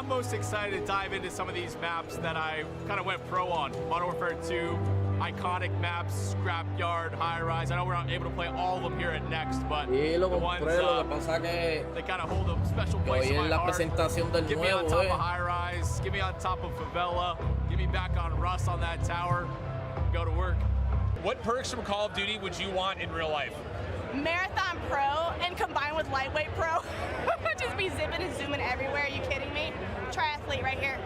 I'm most excited to dive into some of these maps that I kind of went pro on. Modern Warfare 2, iconic maps, Scrapyard, High Rise. I know we're not able to play all of them here at Next, but the ones they kind of hold a special place in my heart. Get me on top of High Rise, get me on top of Favela, get me back on Russ on that tower, go to work. What perks from Call of Duty would you want in real life? Marathon Pro and combined with Lightweight Pro. Just be zipping and zooming everywhere. Are you kidding me? Triathlete right here.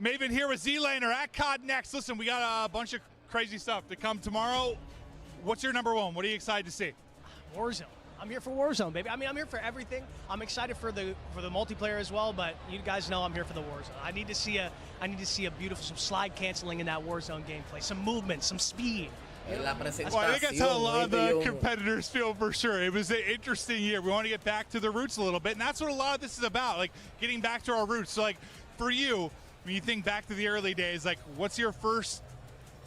Maven here with Z-Laner at COD Next. Listen, we got a bunch of crazy stuff to come tomorrow. What's your number one? What are you excited to see? Warzone. I'm here for Warzone, baby. I mean, I'm here for everything. I'm excited for the multiplayer as well, but you guys know I'm here for the Warzone. I need to see a beautiful, some slide canceling in that Warzone gameplay, some movement, some speed. Well, I think that's how a lot of the competitors feel for sure. It was an interesting year. We want to get back to the roots a little bit, and that's what a lot of this is about, like getting back to our roots. So, like, for you, when you think back to the early days, like, what's your first,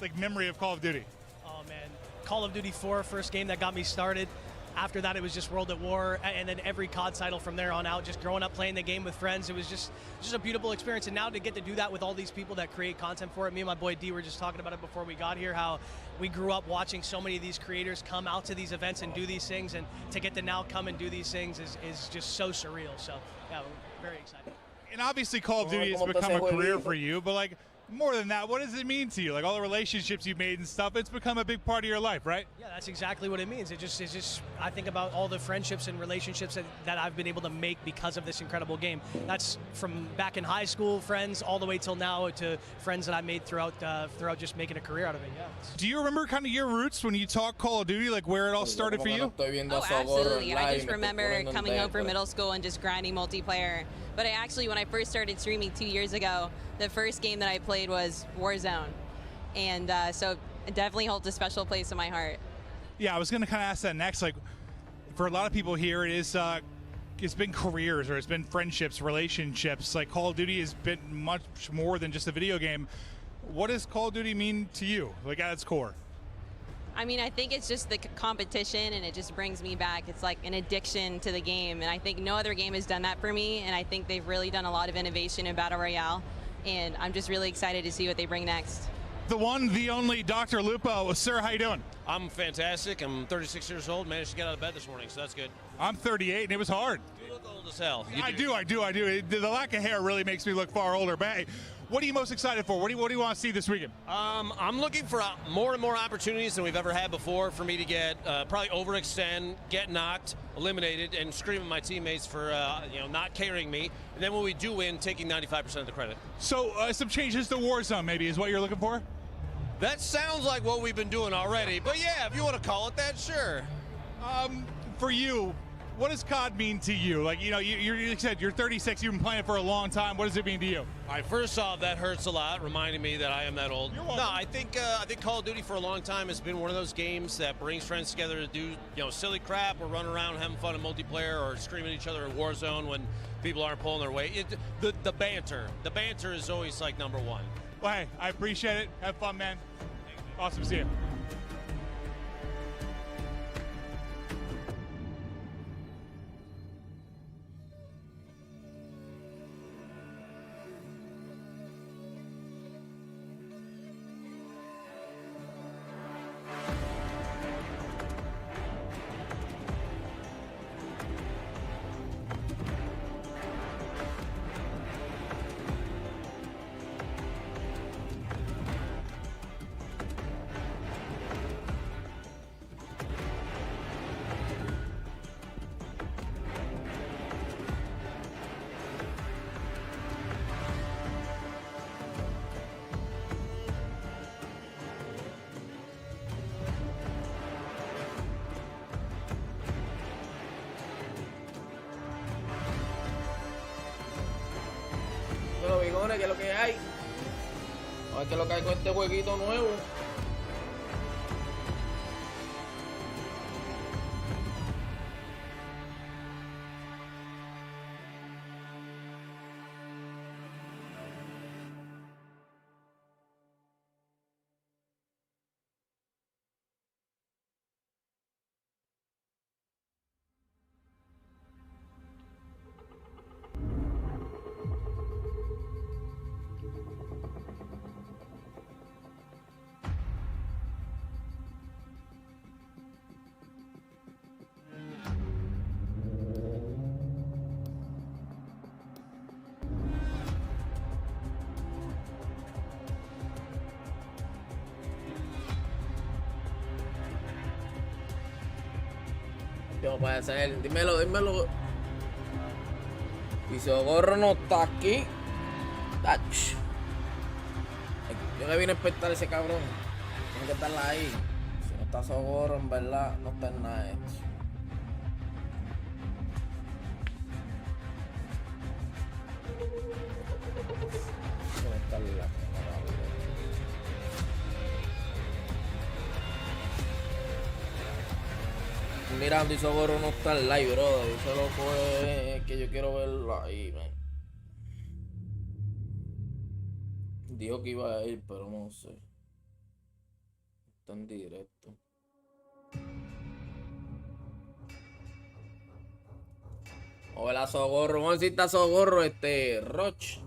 like, memory of Call of Duty? Oh, man. Call of Duty 4, first game that got me started. After that, it was just World at War, and then every COD title from there on out, just growing up playing the game with friends. It was just a beautiful experience. And now to get to do that with all these people that create content for it. Me and my boy D were just talking about it before we got here, how we grew up watching so many of these creators come out to these events and do these things, and to get to now come and do these things is just so surreal. So, yeah, we're very excited. And obviously Call of Duty has become a career for you, but, like, more than that, what does it mean to you? Like, all the relationships you've made and stuff, it's become a big part of your life, right? Yeah, that's exactly what it means. It's just I think about all the friendships and relationships that I've been able to make because of this incredible game. That's from back in high school, friends, all the way till now to friends that I made throughout just making a career out of it, yeah. Do you remember kind of your roots when you talk Call of Duty, like where it all started for you? Oh, absolutely. I just remember coming home from middle school and just grinding multiplayer. But when I first started streaming 2 years ago, the first game that I played was Warzone. And so it definitely holds a special place in my heart. Yeah, I was going to kind of ask that next. Like, for a lot of people here, it's been careers, or it's been friendships, relationships. Like, Call of Duty has been much more than just a video game. What does Call of Duty mean to you, like, at its core? I mean, I think it's just the competition, and it just brings me back. It's like an addiction to the game, and I think no other game has done that for me, and I think they've really done a lot of innovation in Battle Royale, and I'm just really excited to see what they bring next. The one, the only Dr. Lupo. Sir, how you doing? I'm fantastic. I'm 36 years old, managed to get out of bed this morning, so that's good. I'm 38, and it was hard. You look old as hell. I do. The lack of hair really makes me look far older, but hey, what are you most excited for? What do you want to see this weekend? I'm looking for more and more opportunities than we've ever had before for me to get probably overextend, get knocked, eliminated, and scream at my teammates for not carrying me. And then when we do win, taking 95% of the credit. So some changes to Warzone maybe is what you're looking for? That sounds like what we've been doing already. But yeah, if you want to call it that, sure. For you, what does COD mean to you? Like, you said you're 36, you've been playing for a long time. What does it mean to you? First off, that hurts a lot, reminding me that I am that old. You're welcome. No, I think Call of Duty for a long time has been one of those games that brings friends together to do silly crap or run around having fun in multiplayer or screaming at each other in Warzone when people aren't pulling their weight. The banter is always like number one. Well, hey, I appreciate it. Have fun, man. Awesome to see you. Bueno, bigones, ¿qué es lo que hay? A ver qué es lo que hay con este jueguito nuevo. ¿Qué puede hacer? Dímelo, dímelo. Y Socorro no está aquí. Ach. Yo que vine a despertar a ese cabrón. Tiene que estar ahí. Si no está Socorro, en verdad, no está en nada hecho. Tiene que estar la mirando y Socorro no está en live, bro. Ese loco es que yo quiero verlo ahí, man. Dijo que iba a ir, pero no sé. Está en directo. Hola, Socorro. Vamos a ver si está Socorro, Roch.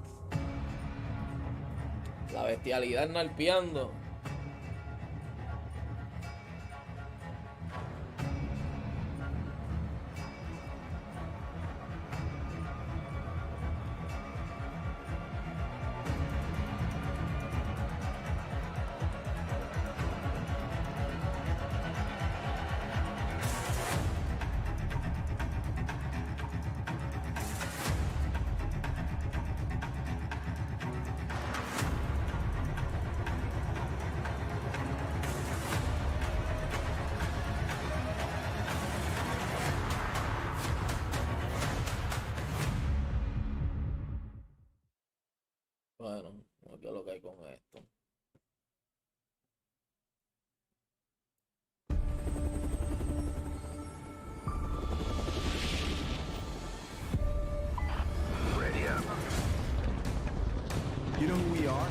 La bestialidad nalpeando. Bueno, ¿qué es lo que hay con esto? Ready up. You know who we are?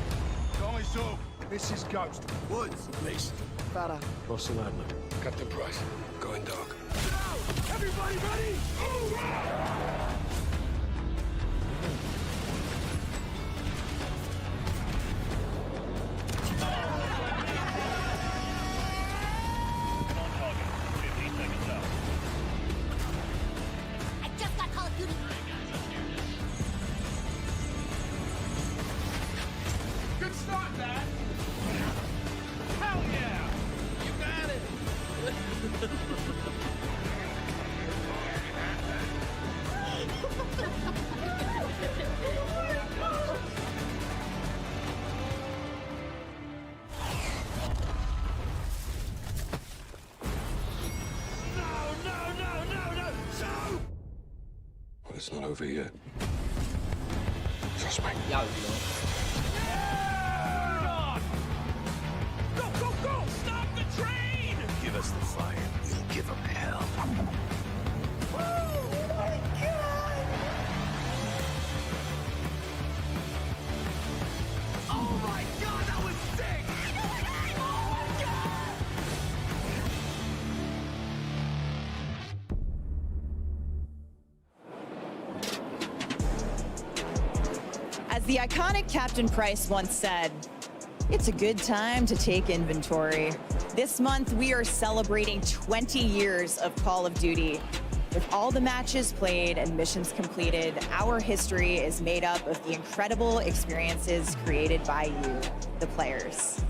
Guys up. This is Ghost. Woods. Mason. Farah. Russell Adler. Captain Price. Going dog. Now! Everybody ready? Hoorah! Good start, Dad. Hell yeah! You got it. Well, it's not over yet. Trust me. Diablo. Go, go, go! Stop the train! Give us the fire. We'll give them hell. Oh my god, that was sick! As the iconic Captain Price once said, it's a good time to take inventory. This month, we are celebrating 20 years of Call of Duty. With all the matches played and missions completed, our history is made up of the incredible experiences created by you, the players.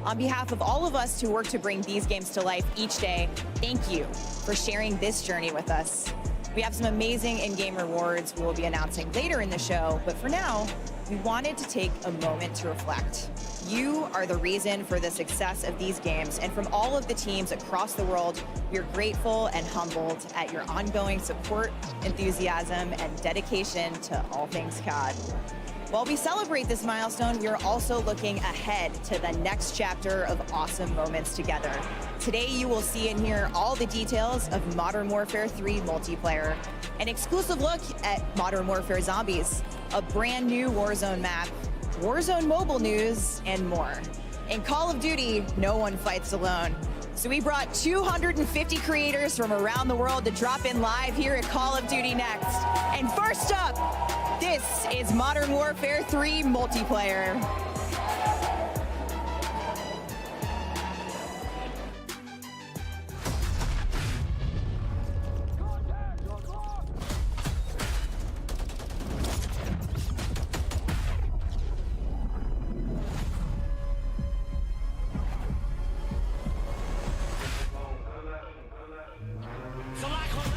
On behalf of all of us who work to bring these games to life each day, thank you for sharing this journey with us. We have some amazing in-game rewards we will be announcing later in the show, but for now, we wanted to take a moment to reflect. You are the reason for the success of these games, and from all of the teams across the world, we're grateful and humbled at your ongoing support, enthusiasm, and dedication to all things COD. While we celebrate this milestone, we are also looking ahead to the next chapter of awesome moments together. Today, you will see and hear all the details of Modern Warfare 3 multiplayer, an exclusive look at Modern Warfare Zombies, a brand new Warzone map, Warzone mobile news, and more. In Call of Duty, no one fights alone. So we brought 250 creators from around the world to drop in live here at Call of Duty Next. And first up, this is Modern Warfare 3 multiplayer. Select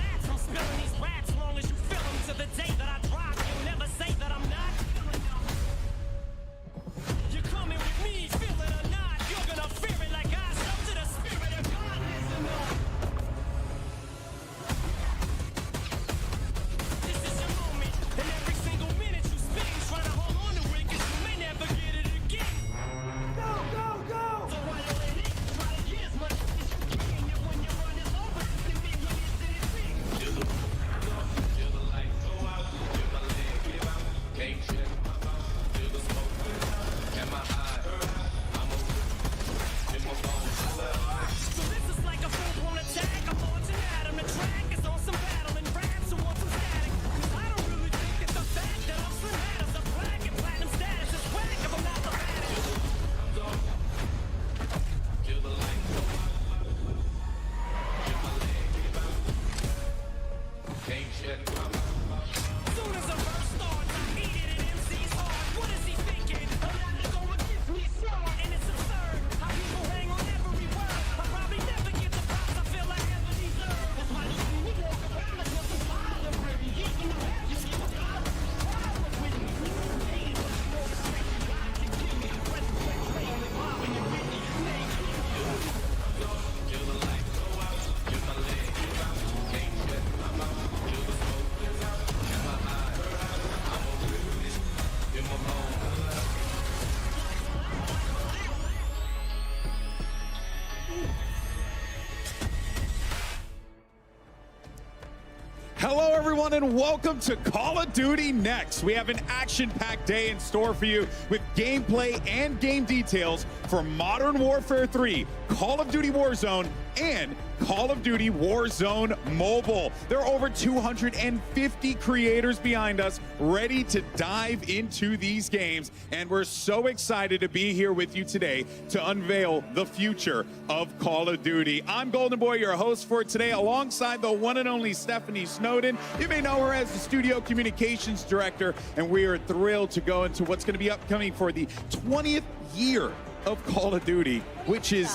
everyone, and welcome to Call of Duty Next. We have an action-packed day in store for you with gameplay and game details for Modern Warfare 3, Call of Duty Warzone, and Call of Duty Warzone Mobile. There are over 250 creators behind us ready to dive into these games, and we're so excited to be here with you today to unveil the future of Call of Duty. I'm Golden Boy, your host for today, alongside the one and only Stephanie Snowden. You may know her as the Studio Communications Director, and we are thrilled to go into what's going to be upcoming for the 20th year of Call of Duty, which is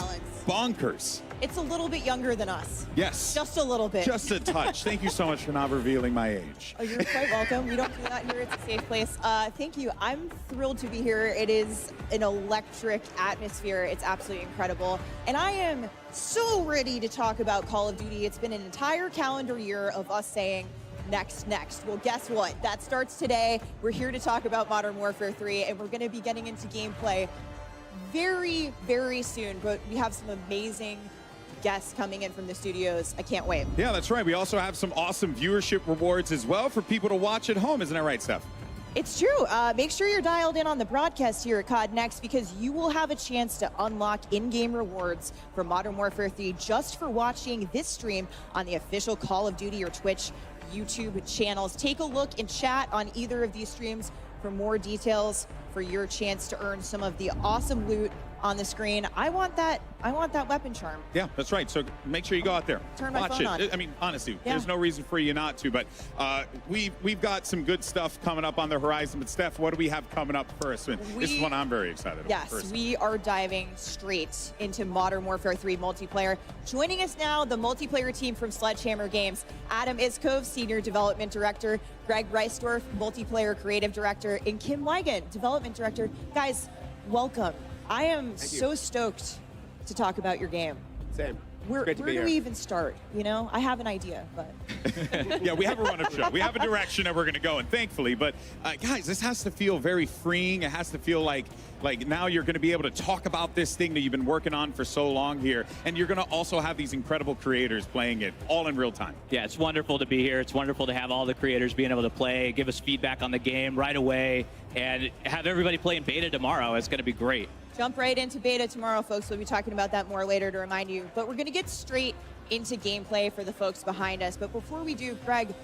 bonkers. It's a little bit younger than us. Yes. Just a little bit. Just a touch. Thank you so much for not revealing my age. Oh, you're quite welcome. We don't do that here. It's a safe place. Thank you. I'm thrilled to be here. It is an electric atmosphere. It's absolutely incredible. And I am so ready to talk about Call of Duty. It's been an entire calendar year of us saying, next. Well, guess what? That starts today. We're here to talk about Modern Warfare 3, and we're going to be getting into gameplay very, very soon. But we have some amazing guests coming in from the studios. I can't wait. Yeah, that's right. We also have some awesome viewership rewards as well for people to watch at home. Isn't that right, Steph? It's true. Make sure you're dialed in on the broadcast here at COD Next, because you will have a chance to unlock in-game rewards for Modern Warfare 3 just for watching this stream on the official Call of Duty or Twitch YouTube channels. Take a look and chat on either of these streams for more details for your chance to earn some of the awesome loot on the screen. I want that weapon charm. Yeah, that's right. So make sure you go out there. Turn my watch phone it. on. I mean, honestly, Yeah. there's no reason for you not to, but we've got some good stuff coming up on the horizon. But Steph, what do we have coming up first? This is one I'm very excited about. Yes, personally. we are diving straight into Modern Warfare 3 multiplayer. Joining us now, the multiplayer team from Sledgehammer Games, Adam Iskov, Senior Development Director, Greg Reisdorf, Multiplayer Creative Director, and Kim Ligon, Development Director. Guys, welcome. I am so stoked to talk about your game. Same. Where do we even start? You know, I have an idea, but yeah, we have a run-up show. We have a direction that we're going to go in, thankfully. But guys, this has to feel very freeing. It has to feel like now you're going to be able to talk about this thing that you've been working on for so long here, and you're going to also have these incredible creators playing it all in real time. Yeah, it's wonderful to be here. It's wonderful to have all the creators being able to play, give us feedback on the game right away, and have everybody play in beta tomorrow. It's going to be great. jump right into beta tomorrow, folks. We'll be talking about that more later to remind you. But we're going to get straight into gameplay for the folks behind us. But before we do, Greg,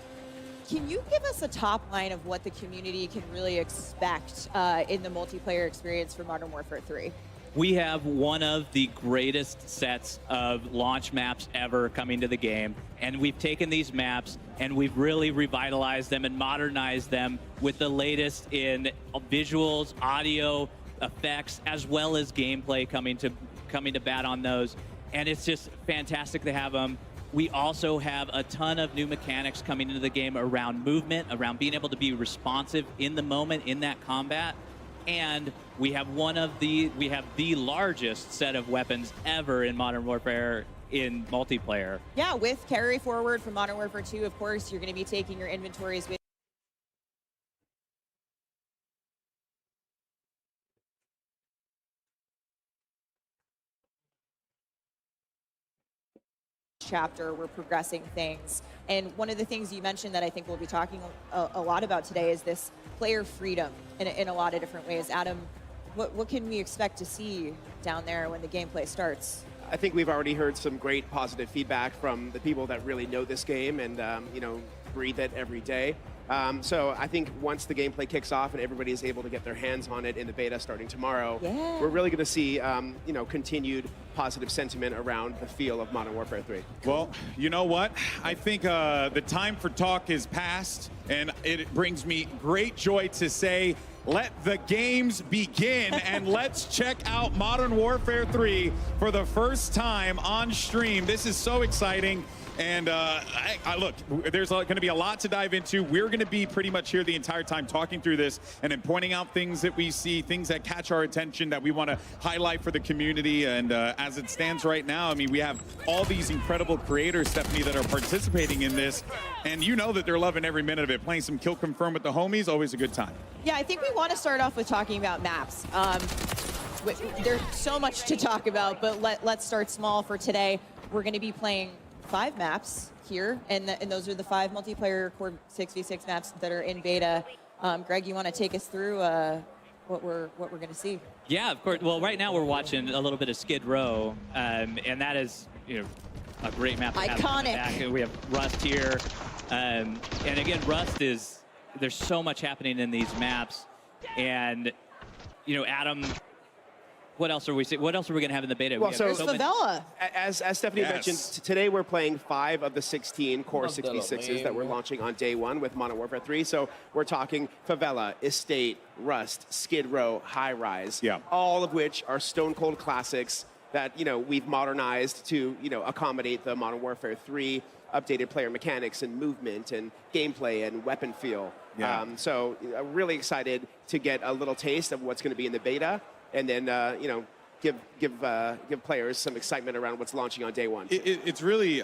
can you give us a top line of what the community can really expect in the multiplayer experience for Modern Warfare 3? We have one of the greatest sets of launch maps ever coming to the game, and we've taken these maps and we've really revitalized them and modernized them with the latest in visuals, audio, effects, as well as gameplay coming to bat on those. And it's just fantastic to have them. We also have a ton of new mechanics coming into the game around movement, around being able to be responsive in the moment in that combat. And we have the largest set of weapons ever in Modern Warfare in multiplayer. Yeah, with carry forward from Modern Warfare 2, of course, you're going to be taking your inventories with chapter. We're progressing things. And one of the things you mentioned that I think we'll be talking a lot about today is this player freedom in a lot of different ways. Adam, what can we expect to see down there when the gameplay starts? I think we've already heard some great positive feedback from the people that really know this game and breathe it every day. So I think once the gameplay kicks off and everybody is able to get their hands on it in the beta starting tomorrow, we're really going to see continued positive sentiment around the feel of Modern Warfare 3. Well, you know what? I think the time for talk is past, and it brings me great joy to say, let the games begin, and let's check out Modern Warfare 3 for the first time on stream. This is so exciting. And look, there's going to be a lot to dive into. We're going to be pretty much here the entire time talking through this and then pointing out things that we see, things that catch our attention that we want to highlight for the community. And as it stands right now, I mean, we have all these incredible creators, Stephanie, that are participating in this. And you know that they're loving every minute of it. Playing some Kill Confirm with the homies, always a good time. Yeah, I think we want to start off with talking about maps. There's so much to talk about, but let's start small for today. We're going to be playing 5 maps here, and those are the 5 multiplayer core 6v6 maps that are in beta. Greg, you want to take us through what we're going to see? Yeah, of course. Well, right now we're watching a little bit of Skid Row, and that is, you know, a great map. Iconic. We have Rust here, and again, Rust is, there's so much happening in these maps, and you know, Adam, what else are we going to have in the beta? Well, There's Favela. As Stephanie mentioned, today we're playing 5 of the 16 core 6v6s that we're launching on day 1 with Modern Warfare 3. So we're talking Favela, Estate, Rust, Skid Row, High Rise, all of which are stone cold classics that, you know, we've modernized to, you know, accommodate the Modern Warfare 3 updated player mechanics and movement and gameplay and weapon feel. So really excited to get a little taste of what's going to be in the beta, and then you know, give players some excitement around what's launching on day 1. It's really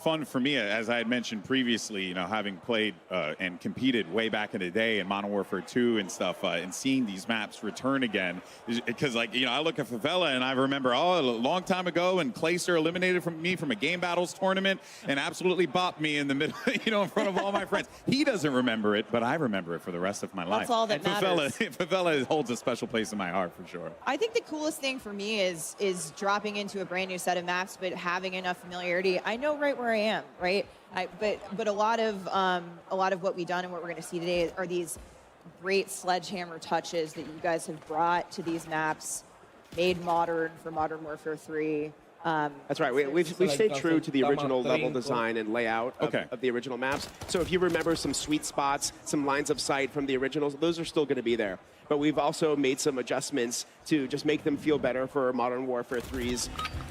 fun for me, as I had mentioned previously, you know, having played and competed way back in the day in Modern Warfare 2 and stuff, and seeing these maps return again, because, like, you know, I look at Favela and I remember, a long time ago when Clayster eliminated me from a Game Battles tournament and absolutely bopped me in the middle, you know, in front of all my friends. He doesn't remember it, but I remember it for the rest of my life. That's all that matters. Favela holds a special place in my heart for sure. I think the coolest thing for me is dropping into a brand new set of maps, but having enough familiarity. I know right where I am, right? But a lot of what we've done and what we're going to see today are these great sledgehammer touches that you guys have brought to these maps, made modern for Modern Warfare 3. That's right. We've stayed true to the original level design and layout of the original maps. So if you remember some sweet spots, some lines of sight from the originals, those are still going to be there. But we've also made some adjustments to just make them feel better for Modern Warfare 3's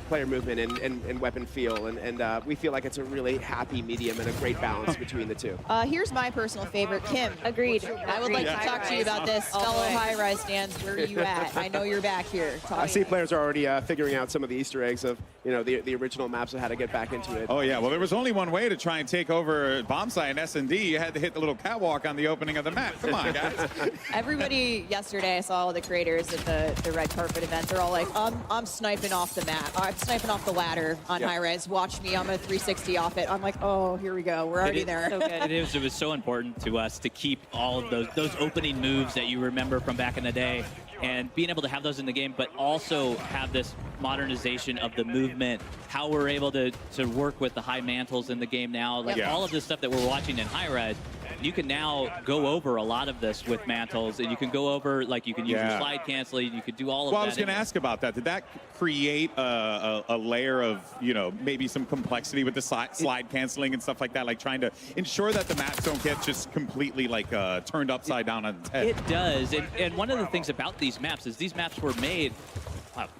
player movement and weapon feel. And we feel like it's a really happy medium and a great balance between the two. Here's my personal favorite, Kim. Agreed. I would like to talk to you about this. Fellow high-rise fans, where are you at? I know you're back here. I see players are already figuring out some of the Easter eggs of, you know, the original maps of how to get back into it. Oh, yeah. Well, there was only one way to try and take over Bombsite and S&D. You had to hit the little catwalk on the opening of the map. Come on, guys. Everybody, yesterday, I saw all the creators at the red carpet event. They're all like, I'm sniping off the map. I'm sniping off the ladder on high res. Watch me. I'm a 360 off it. I'm like, oh, here we go. We're already there. So good. It was so important to us to keep all of those opening moves that you remember from back in the day, and being able to have those in the game, but also have this modernization of the movement, how we're able to work with the high mantles in the game now, like all of this stuff that we're watching in high res. You can now go over a lot of this with mantles, and you can go over, like, you can use your slide canceling, you could do all of that. Well, I was going to ask about that. Did that create a layer of, you know, maybe some complexity with the slide canceling and stuff like that, like trying to ensure that the maps don't get just completely, like, turned upside down on its head? It does, and one of the things about these maps is these maps were made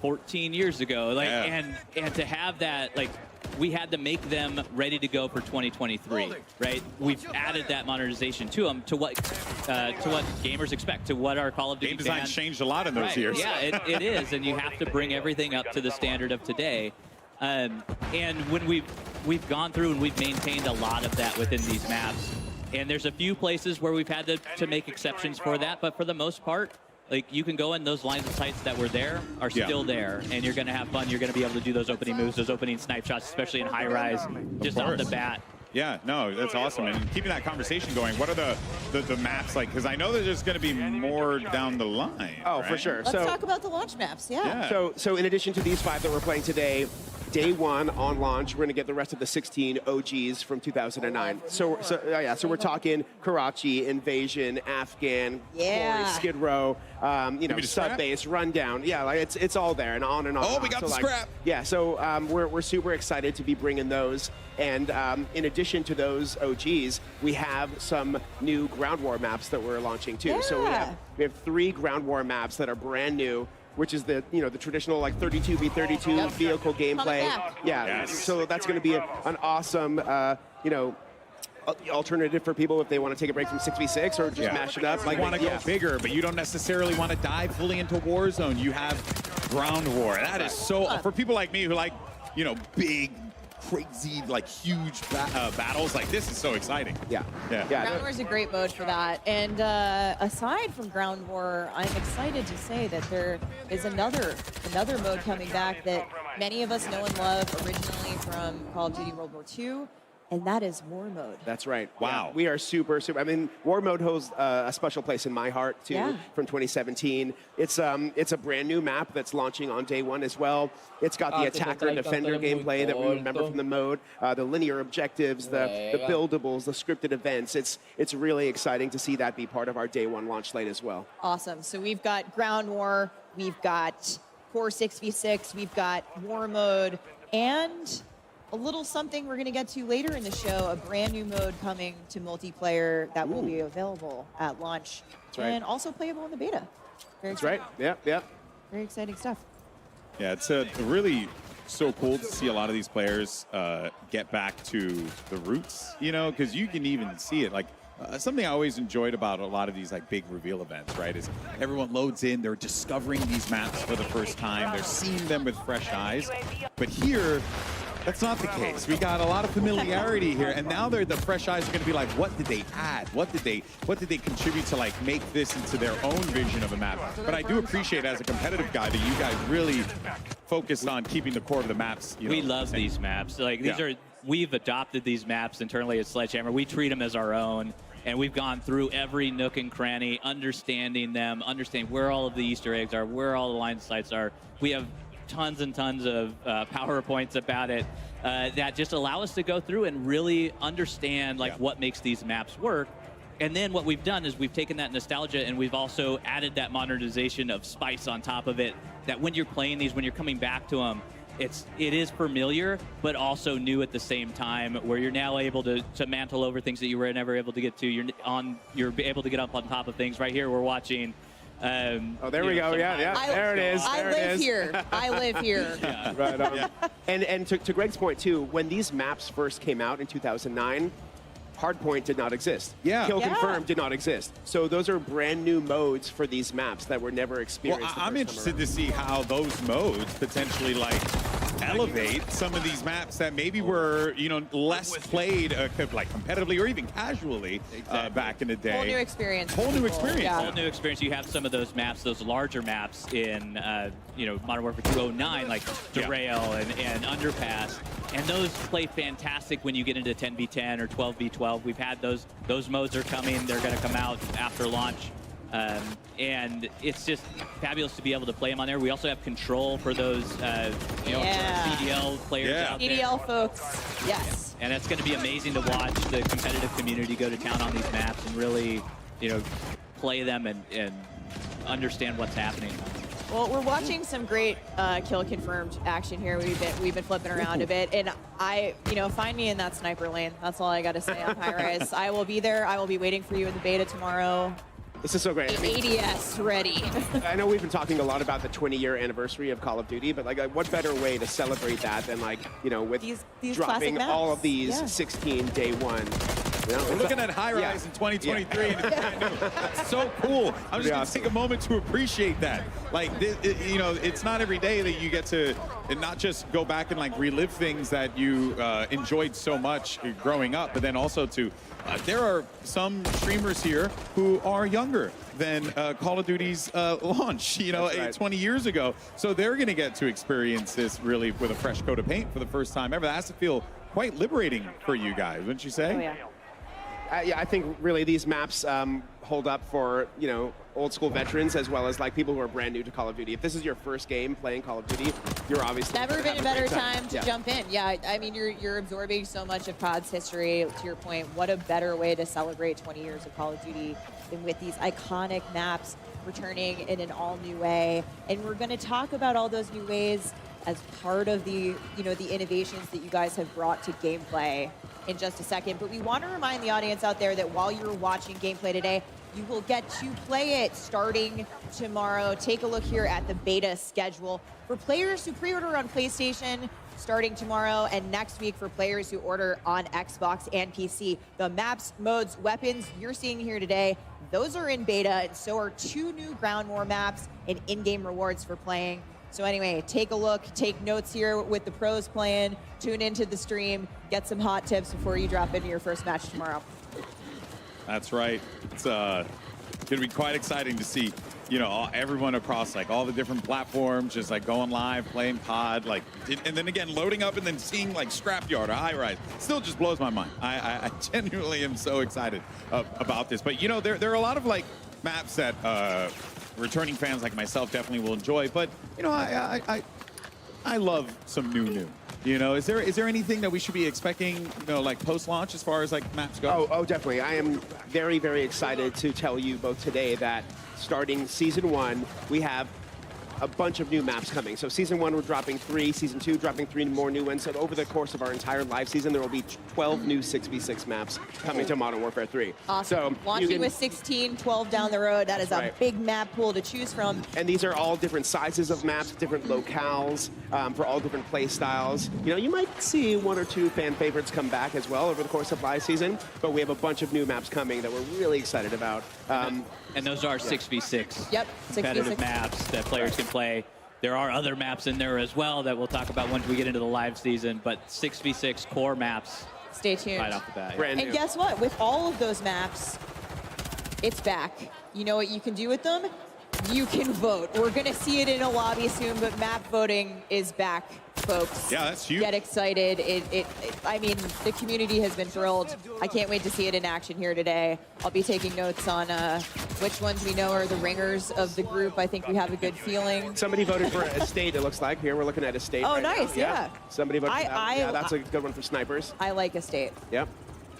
14 years ago, like, and to have that, like, we had to make them ready to go for 2023, right? We've added that modernization to them, to what gamers expect, to what our Call of Duty game design changed a lot in those years. Yeah, it is, and you have to bring everything up to the standard of today. And when we've gone through and we've maintained a lot of that within these maps, and there's a few places where we've had to make exceptions for that, but for the most part, like, you can go in, those lines of sights that were there are still there, and you're going to have fun. You're going to be able to do those opening moves, those opening snipe shots, especially in high rise, just off the bat. Yeah, no, that's awesome. And keeping that conversation going, what are the maps like? Because I know that there's going to be more down the line. Oh, for sure. Let's talk about the launch maps, So in addition to these 5 that we're playing today, day 1 on launch, we're going to get the rest of the 16 OGs from 2009. So we're talking Karachi, Invasion, Afghan, Glory, Skid Row, you know, Sub-Base, Rundown. Yeah, like it's all there, and on and on. Oh, we got the scrap. Yeah, so we're super excited to be bringing those. And in addition to those OGs, we have some new ground war maps that we're launching too. So we have 3 ground war maps that are brand new, which is the traditional, like, 32v32 vehicle gameplay. So that's going to be an awesome alternative for people if they want to take a break from 6v6 or just mash it up. Like, want to go bigger, but you don't necessarily want to dive fully into Warzone. You have ground war. That is so, for people like me who like, you know, big, crazy, like, huge battles, like, this is so exciting. Ground War is a great mode for that. And aside from Ground War, I'm excited to say that there is another mode coming back that many of us know and love originally from Call of Duty World War II, and that is War Mode. That's right. Wow. Yeah, we are super. I mean, War Mode holds a special place in my heart, too, from 2017. It's a brand new map that's launching on day one as well. It's got the attacker and defender gameplay that we remember from the mode, the linear objectives, the buildables, the scripted events. It's really exciting to see that be part of our day one launch slate as well. Awesome. So we've got Ground War, we've got Core 6v6, we've got War Mode, and a little something we're going to get to later in the show, a brand new mode coming to multiplayer that will be available at launch and also playable in the beta. That's right. Yeah. Very exciting stuff. Yeah, it's really so cool to see a lot of these players get back to the roots, you know, because you can even see it. Like, something I always enjoyed about a lot of these like big reveal events, right, is everyone loads in, they're discovering these maps for the first time, they're seeing them with fresh eyes. But here, that's not the case. We got a lot of familiarity here, and now the fresh eyes are going to be like, what did they add? What did they contribute to like make this into their own vision of a map? But I do appreciate as a competitive guy that you guys really focused on keeping the core of the maps. We love these maps. Like we've adopted these maps internally at Sledgehammer. We treat them as our own. And we've gone through every nook and cranny, understanding them, understanding where all of the Easter eggs are, where all the line sites are. We have tons and tons of PowerPoints about it that just allow us to go through and really understand like what makes these maps work. And then what we've done is we've taken that nostalgia and we've also added that modernization of spice on top of it, that when you're playing these, when you're coming back to them, it is familiar, but also new at the same time, where you're now able to mantle over things that you were never able to get to. You're able to get up on top of things. Right here, we're watching. There we go. Yeah. There it is. I live here. I live here. Yeah. Right on. Yeah. And to Greg's point too, when these maps first came out in 2009. Hardpoint did not exist. Kill Confirm did not exist. So those are brand new modes for these maps that were never experienced. Well, I'm interested to see how those modes potentially like elevate some of these maps that maybe were, you know, less played like competitively or even casually back in the day. Whole new experience. Whole new experience. Yeah. Whole new experience. You have some of those maps, those larger maps in, you know, Modern Warfare 209, like Derail and Underpass. And those play fantastic when you get into 10v10 or 12v12. We've had those modes are coming. They're going to come out after launch. And it's just fabulous to be able to play them on there. We also have control for those you know, CDL players out there. CDL folks, yes. And that's going to be amazing to watch the competitive community go to town on these maps and really, you know, play them and understand what's happening. Well, we're watching some great kill confirmed action here. We've been flipping around a bit, and find me in that sniper lane. That's all I got to say on High Rise. I will be there. I will be waiting for you in the beta tomorrow. This is so great. ADS ready. I know we've been talking a lot about the 20-year anniversary of Call of Duty, but like, what better way to celebrate that than like, you know, with these dropping all of these 16 day one. You know, we're looking at High Rise in 2023, and it's brand new. That's so cool. I'm just going to take a moment to appreciate that. Like, you know, it's not every day that you get to not just go back and like relive things that you enjoyed so much growing up, but then also to there are some streamers here who are younger than Call of Duty's launch, you know, 20 years ago. So they're going to get to experience this really with a fresh coat of paint for the first time ever. That has to feel quite liberating for you guys, wouldn't you say? Oh, yeah. I think really these maps hold up for, you know, old school veterans as well as like people who are brand new to Call of Duty. If this is your first game playing Call of Duty, you're obviously never been a better time to jump in. Yeah, I mean, you're absorbing so much of COD's history. To your point, what a better way to celebrate 20 years of Call of Duty than with these iconic maps returning in an all new way. And we're going to talk about all those new ways as part of the, you know, the innovations that you guys have brought to gameplay in just a second. But we want to remind the audience out there that while you're watching gameplay today, you will get to play it starting tomorrow. Take a look here at the beta schedule. For players who pre-order on PlayStation, starting tomorrow, and next week for players who order on Xbox and PC. The maps, modes, weapons you're seeing here today, those are in beta, and so are 2 new Ground War maps and in-game rewards for playing. So anyway, take a look, take notes here with the pros playing, tune into the stream, get some hot tips before you drop into your first match tomorrow. That's right. It's going to be quite exciting to see you know, everyone across like all the different platforms, just like going live, playing COD, like, and then again loading up and then seeing like Scrapyard or High Rise, still just blows my mind. I genuinely am so excited about this. But you know, there are a lot of like maps that returning fans like myself definitely will enjoy. But you know, I love some new. You know, is there anything that we should be expecting, you know, like post-launch as far as like maps go? Oh, definitely. I am very, very excited to tell you both today that starting Season 1, we have a bunch of new maps coming. So Season 1, we're dropping 3. Season 2, dropping 3 more new ones. So over the course of our entire live season, there will be 12 new 6v6 maps coming to Modern Warfare 3. Awesome. So launching with 16, 12 down the road. That is a big map pool to choose from. And these are all different sizes of maps, different locales, for all different play styles. You know, you might see 1 or 2 fan favorites come back as well over the course of live season, but we have a bunch of new maps coming that we're really excited about. And those are 6v6 yep, competitive maps that players can play. There are other maps in there as well that we'll talk about once we get into the live season, but 6v6 core maps. Stay tuned. Right off the bat. Brand new. And guess what? With all of those maps, it's back. You know what you can do with them? You can vote. We're going to see it in a lobby soon, but map voting is back, folks. Yeah, that's huge. Get excited. I mean, the community has been thrilled. I can't wait to see it in action here today. I'll be taking notes on which ones we know are the ringers of the group. I think we have a good feeling. Somebody voted for Estate, it looks like. Here, we're looking at Estate. Oh, right nice, now. yeah. Somebody voted for that one. Yeah, that's a good one for snipers. I like Estate. Yep.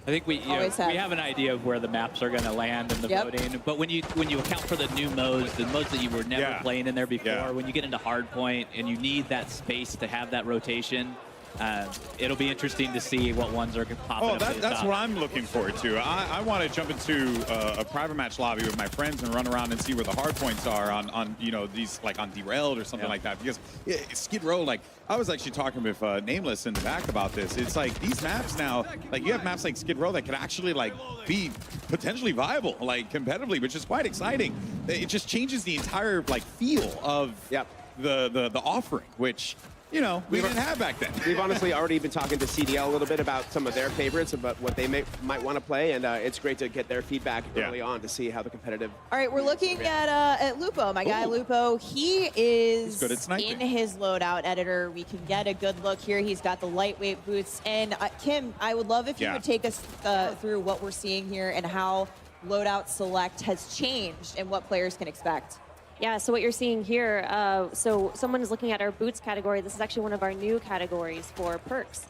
I think we have an idea of where the maps are going to land in the voting, but when you account for the new modes, the modes that you were never playing in there before, when you get into Hardpoint and you need that space to have that rotation, it'll be interesting to see what ones are popping up. That's what I'm looking forward to. I want to jump into a private match lobby with my friends and run around and see where the hard points are on you know, these, like on Derailed or something like that. Because Skid Row, like I was actually talking with Nameless in the back about this. It's like these maps now, like you have maps like Skid Row that could actually like be potentially viable, like competitively, which is quite exciting. It just changes the entire like feel of the offering, which, you know, we didn't have back then. We've honestly already been talking to CDL a little bit about some of their favorites, about what they might want to play, and it's great to get their feedback early on to see how the competitive... All right, we're looking at Lupo, my guy Lupo. He is in his loadout editor. We can get a good look here. He's got the lightweight boots. And Kim, I would love if you would take us through what we're seeing here and how loadout select has changed and what players can expect. Yeah, so what you're seeing here, so someone is looking at our boots category. This is actually one of our new categories for perks.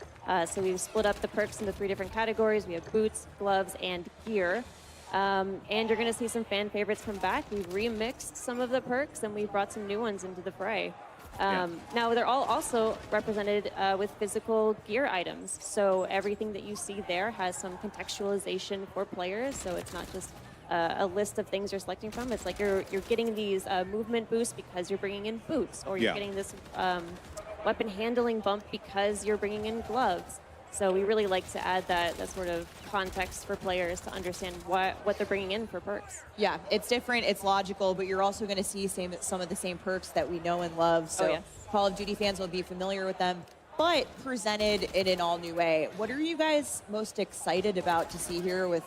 So we've split up the perks into 3 different categories. We have boots, gloves, and gear. And you're going to see some fan favorites come back. We've remixed some of the perks, and we've brought some new ones into the fray. Now, they're all also represented with physical gear items. So everything that you see there has some contextualization for players. So it's not just a list of things you're selecting from. It's like you're getting these movement boosts because you're bringing in boots, or you're getting this weapon handling bump because you're bringing in gloves. So we really like to add that sort of context for players to understand what they're bringing in for perks. Yeah, it's different, it's logical, but you're also going to see some of the same perks that we know and love. So Call of Duty fans will be familiar with them, but presented in an all-new way. What are you guys most excited about to see here with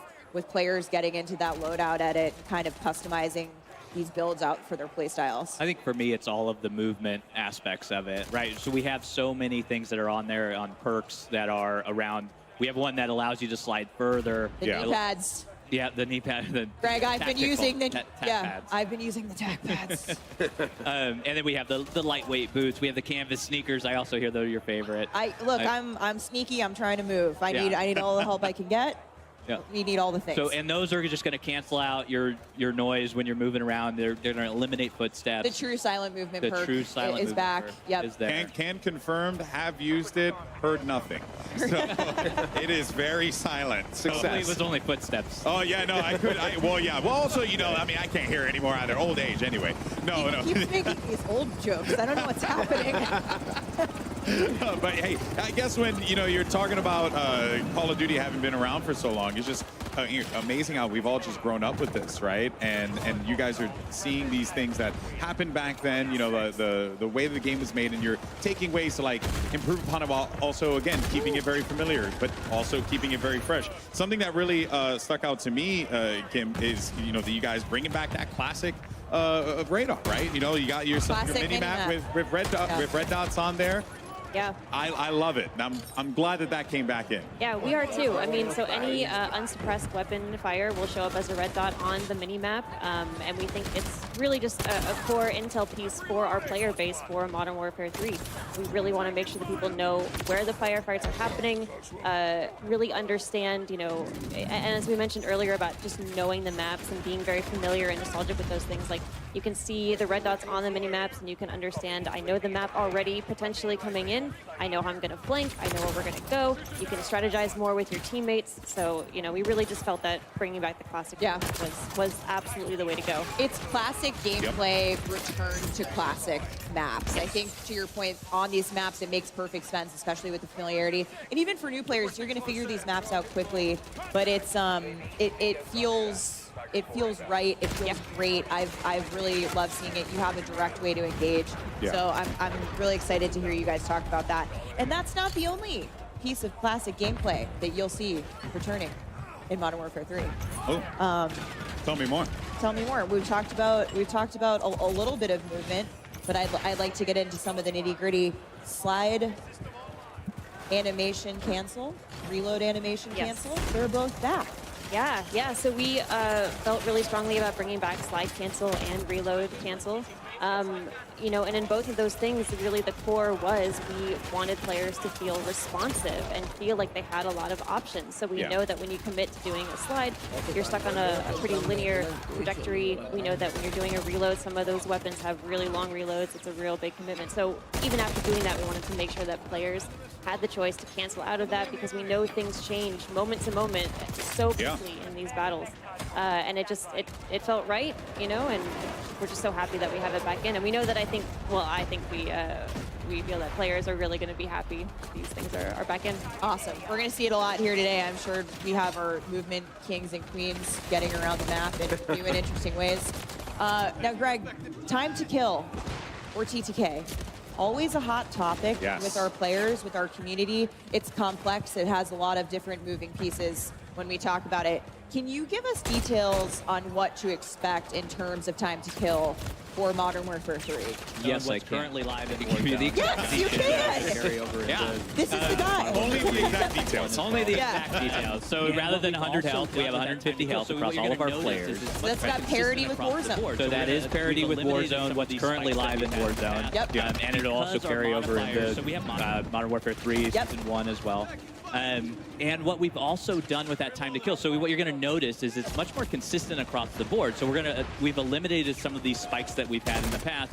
players getting into that loadout edit, kind of customizing these builds out for their play styles? I think for me, it's all of the movement aspects of it, right? So we have so many things that are on there on perks that are around. We have one that allows you to slide further. The knee pads. Yeah, the knee pad. Greg, I've been using the pads. I've been using the tack pads. And then we have the lightweight boots. We have the canvas sneakers. I also hear those are your favorite. I'm sneaky. I'm trying to move. I need all the help I can get. Yeah. We need all the things. So, and those are just going to cancel out your noise when you're moving around. They're going to eliminate footsteps. The true silent movement perk is movement back. Yep. Is there. Can confirmed, have used it, heard nothing. So it is very silent. Success. It was only footsteps. Oh, yeah, no, well, also, you know, I mean, I can't hear anymore either. Old age, anyway. No. He keeps making these old jokes. I don't know what's happening. But hey, I guess when, you know, you're talking about Call of Duty having been around for so long, it's just, amazing how we've all just grown up with this, right? And you guys are seeing these things that happened back then, you know, the way the game was made, and you're taking ways to like improve upon it while also, again, keeping it very familiar, but also keeping it very fresh. Something that really stuck out to me, Kim, is, you know, that you guys bringing back that classic radar, right? You know, you got your mini map with red dots on there. Yeah. I love it. I'm glad that came back in. Yeah, we are too. I mean, so any unsuppressed weapon fire will show up as a red dot on the mini-map, and we think it's really just a core intel piece for our player base for Modern Warfare 3. We really want to make sure that people know where the firefights are happening, really understand, you know, and as we mentioned earlier about just knowing the maps and being very familiar and nostalgic with those things, like you can see the red dots on the mini-maps and you can understand, I know the map already potentially coming in, I know how I'm going to flank, I know where we're going to go. You can strategize more with your teammates. So, you know, we really just felt that bringing back the classic was absolutely the way to go. It's classic gameplay return to classic maps. I think, to your point, on these maps, it makes perfect sense, especially with the familiarity. And even for new players, you're going to figure these maps out quickly. But it's it feels right. It feels great. I've really loved seeing it. You have a direct way to engage. So I'm really excited to hear you guys talk about that. And that's not the only piece of classic gameplay that you'll see returning in Modern Warfare 3. Oh. Tell me more. Tell me more. We've talked about a little bit of movement, but I'd like to get into some of the nitty-gritty. Slide animation cancel, reload animation cancel. They're both back. Yeah. So we felt really strongly about bringing back slide cancel and reload cancel. You know, and in both of those things, really the core was we wanted players to feel responsive and feel like they had a lot of options. So we know that when you commit to doing a slide, you're stuck on a pretty linear trajectory. We know that when you're doing a reload, some of those weapons have really long reloads. It's a real big commitment. So even after doing that, we wanted to make sure that players had the choice to cancel out of that, because we know things change moment to moment so quickly in these battles. And it felt right, you know, and we're just so happy that we have it back in. And we know that I think we feel that players are really going to be happy these things are back in. Awesome. We're going to see it a lot here today. I'm sure we have our movement kings and queens getting around the map in new and interesting ways. Now, Greg, time to kill, or TTK. Always a hot topic with our players, with our community. It's complex. It has a lot of different moving pieces when we talk about it. Can you give us details on what to expect in terms of time to kill for Modern Warfare 3? Yes, I currently live in the community. Yes, you can! Carry over This is the guy. Only the exact details. Only the exact details. So rather than 100 health, we have 150 health across all of our players. So that's got parity with Warzone. So that is parity with Warzone, what's currently live in Warzone. And it'll also carry over into Modern Warfare 3 Season 1 as well. And what we've also done with that time to kill, so what you're going to notice is it's much more consistent across the board. So we've eliminated some of these spikes that we've had in the past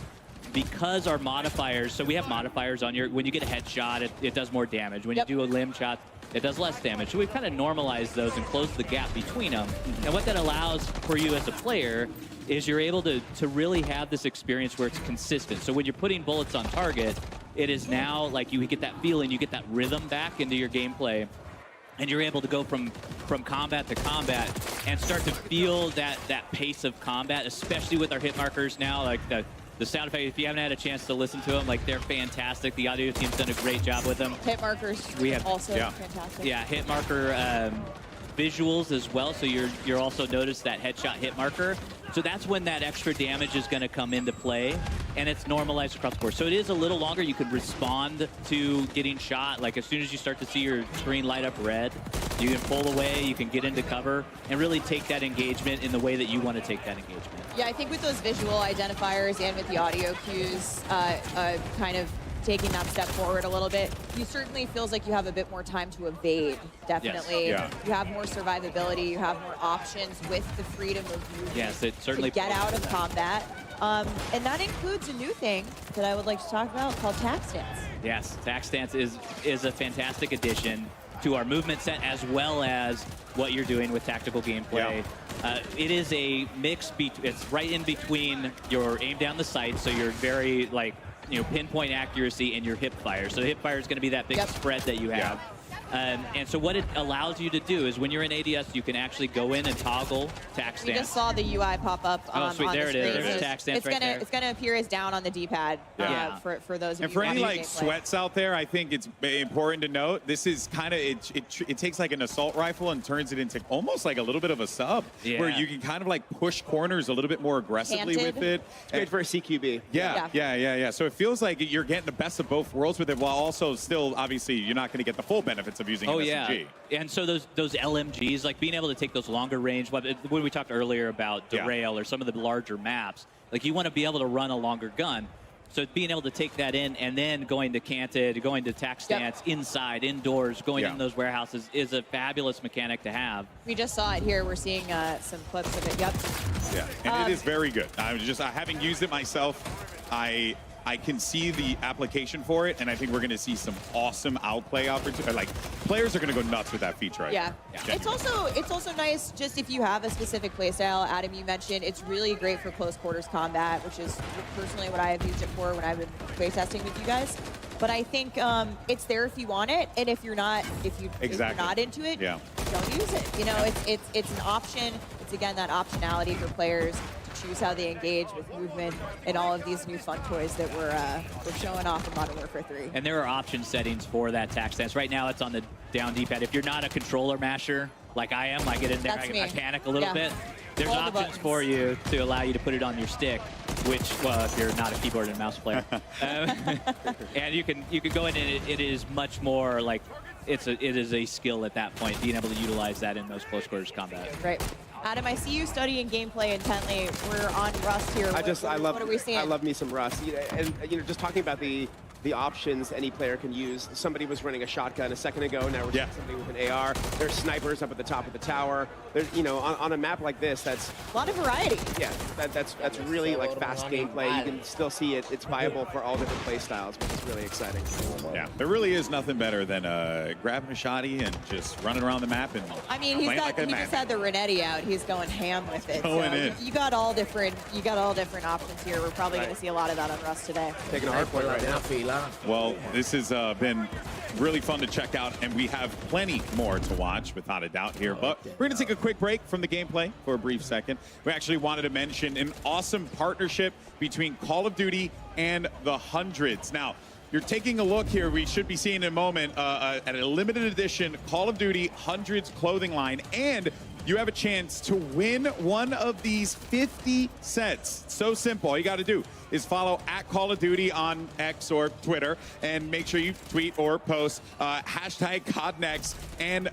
because our modifiers, so we have modifiers on when you get a headshot, it does more damage. When you do a limb shot, it does less damage. So we've kind of normalized those and closed the gap between them. And what that allows for you as a player is you're able to really have this experience where it's consistent. So when you're putting bullets on target, it is now like you get that feeling, you get that rhythm back into your gameplay, and you're able to go from combat to combat and start to feel that pace of combat, especially with our hit markers now. Like the sound effect, if you haven't had a chance to listen to them, like they're fantastic. The audio team's done a great job with them. Hit markers also fantastic. Yeah, hit marker visuals as well. So you're also notice that headshot hit marker. So that's when that extra damage is going to come into play, and it's normalized across the board. So it is a little longer. You can respond to getting shot. Like as soon as you start to see your screen light up red, you can pull away, you can get into cover, and really take that engagement in the way that you want to take that engagement. Yeah, I think with those visual identifiers and with the audio cues, kind of taking that step forward a little bit, you certainly feels like you have a bit more time to evade, definitely. Yes. You have more survivability, you have more options with the freedom of movement Yes, it certainly to get out of combat. And that includes a new thing that I would like to talk about called tac stance. Yes, tac stance is a fantastic addition to our movement set, as well as what you're doing with tactical gameplay. It is a mix, it's right in between your aim down the sight, so you're very pinpoint accuracy, and your hip fire. So the hip fire is going to be that big spread that you have. And so what it allows you to do is when you're in ADS, you can actually go in and toggle tack stance. We just saw the UI pop up on sweet. There the it is. screen. There's tack stance right there. It's gonna appear as down on the D-pad for those of And you for any watching like gameplay. sweats out there, I think it's important to note this is kind of it takes like an assault rifle and turns it into almost like a little bit of a sub, where you can kind of like push corners a little bit more aggressively Canted. with it. It's great for a CQB. Yeah. So it feels like you're getting the best of both worlds with it, while also still obviously you're not going to get the full benefits of using an SMG. And so those LMGs, like being able to take those longer range, when we talked earlier about Derail or some of the larger maps, like you want to be able to run a longer gun. So being able to take that in and then going to canted, going to tack stance, inside, indoors, going in those warehouses is a fabulous mechanic to have. We just saw it here. We're seeing some clips of it. Yep. Yeah, and it is very good. Having used it myself, I can see the application for it, and I think we're going to see some awesome outplay opportunities. Like players are going to go nuts with that feature. It's also nice just if you have a specific playstyle. Adam, you mentioned it's really great for close quarters combat, which is personally what I have used it for when I've been playtesting with you guys. But I think it's there if you want it, and if you're not, if you're not into it, don't use it. You know, it's an option. It's again that optionality for players to choose how they engage with movement and all of these new fun toys that we're showing off in Modern Warfare 3. And there are option settings for that tack stance. Right now, it's on the down D-pad. If you're not a controller masher like I am, I get in there, I panic a little bit. There's options for you to allow you to put it on your stick, which, well, if you're not a keyboard and mouse player, and you can go in and it is much more like it is a skill at that point, being able to utilize that in those close quarters combat. Right. Adam, I see you studying gameplay intently. We're on Rust here. What are we seeing? I love me some Rust. And just talking about the options any player can use. Somebody was running a shotgun a second ago. Now we're seeing somebody with an AR. There's snipers up at the top of the tower. There's, on a map like this, that's a lot of variety. Yeah, that's really like fast gameplay. You can still see it's viable for all different play styles, which is really exciting. Yeah, there really is nothing better than grabbing a shotty and just running around the map and he just had the Renetti out. He's going ham with it. Going in. You got all different options here. We're probably going to see a lot of that on Rust today. Taking a hard point right now. Well, this has been really fun to check out, and we have plenty more to watch, without a doubt, here. But we're going to take a quick break from the gameplay for a brief second. We actually wanted to mention an awesome partnership between Call of Duty and the Hundreds. Now, you're taking a look here. We should be seeing in a moment at a limited edition Call of Duty Hundreds clothing line, and you have a chance to win one of these 50 sets. So simple. All you got to do is follow @Call of Duty on X or Twitter, and make sure you tweet or post #CodNext and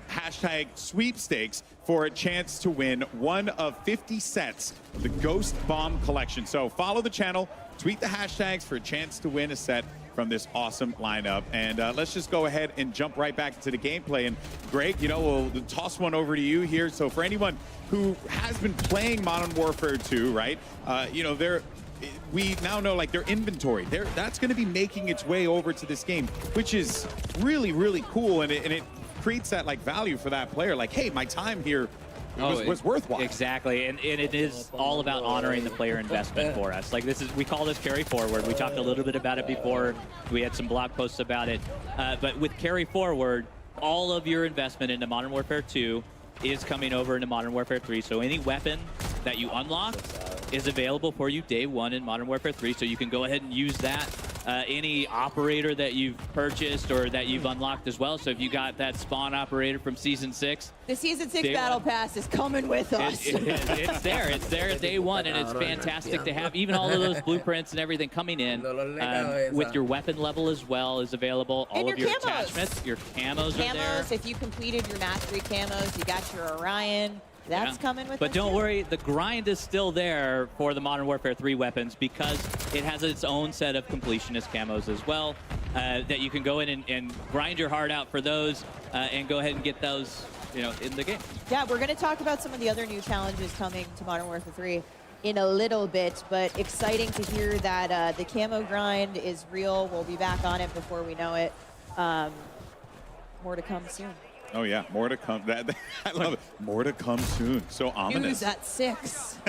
#sweepstakes for a chance to win one of 50 sets of the Ghost Bomb collection. So follow the channel, tweet the hashtags for a chance to win a set from this awesome lineup. And let's just go ahead and jump right back into the gameplay. And Greg, we'll toss one over to you here. So for anyone who has been playing Modern Warfare 2, right, we now know like their inventory, that's going to be making its way over to this game, which is really, really cool. And it creates that like value for that player. Like, hey, my time here was worthwhile. Exactly, and it is all about honoring the player investment for us. Like we call this carry forward. We talked a little bit about it before. We had some blog posts about it. But with carry forward, all of your investment into Modern Warfare 2 is coming over into Modern Warfare 3. So any weapon that you unlock is available for you day one in Modern Warfare 3. So you can go ahead and use that. Any operator that you've purchased or that you've unlocked as well. So if you got that spawn operator from Season 6. The Season 6 Battle Pass is coming with us. It's there. It's there at day one, and it's fantastic to have. Even all of those blueprints and everything coming in with your weapon level as well is available. All of your attachments, your camos are there. If you completed your mastery camos, you got your Orion. That's coming with But don't worry, the grind is still there for the Modern Warfare 3 weapons because it has its own set of completionist camos as well that you can go in and grind your heart out for those and go ahead and get those in the game. Yeah, we're going to talk about some of the other new challenges coming to Modern Warfare 3 in a little bit, but exciting to hear that the camo grind is real. We'll be back on it before we know it. More to come soon. Oh yeah, more to come. I love it. More to come soon. So ominous. News at 6.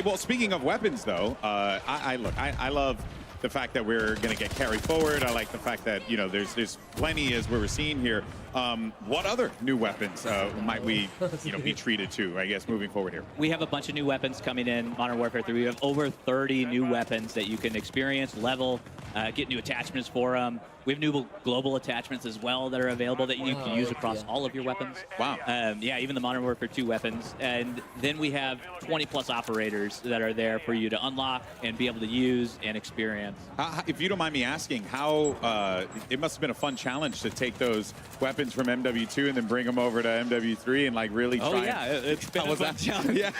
Well, speaking of weapons, though, I love the fact that we're going to get carried forward. I like the fact that, you know, there's plenty as we're seeing here. What other new weapons might we, you know, be treated to, I guess, moving forward here? We have a bunch of new weapons coming in Modern Warfare 3. We have over 30 new weapons that you can experience, level, get new attachments for them. We have new global attachments as well that are available that you can use across all of your weapons. Wow. Yeah, even the Modern Warfare 2 weapons. And then we have 20+ operators that are there for you to unlock and be able to use and experience. If you don't mind me asking, how it must have been a fun challenge to take those weapons from MW2 and then bring them over to MW3 and like really try. Oh yeah, it's been a fun challenge. Yeah,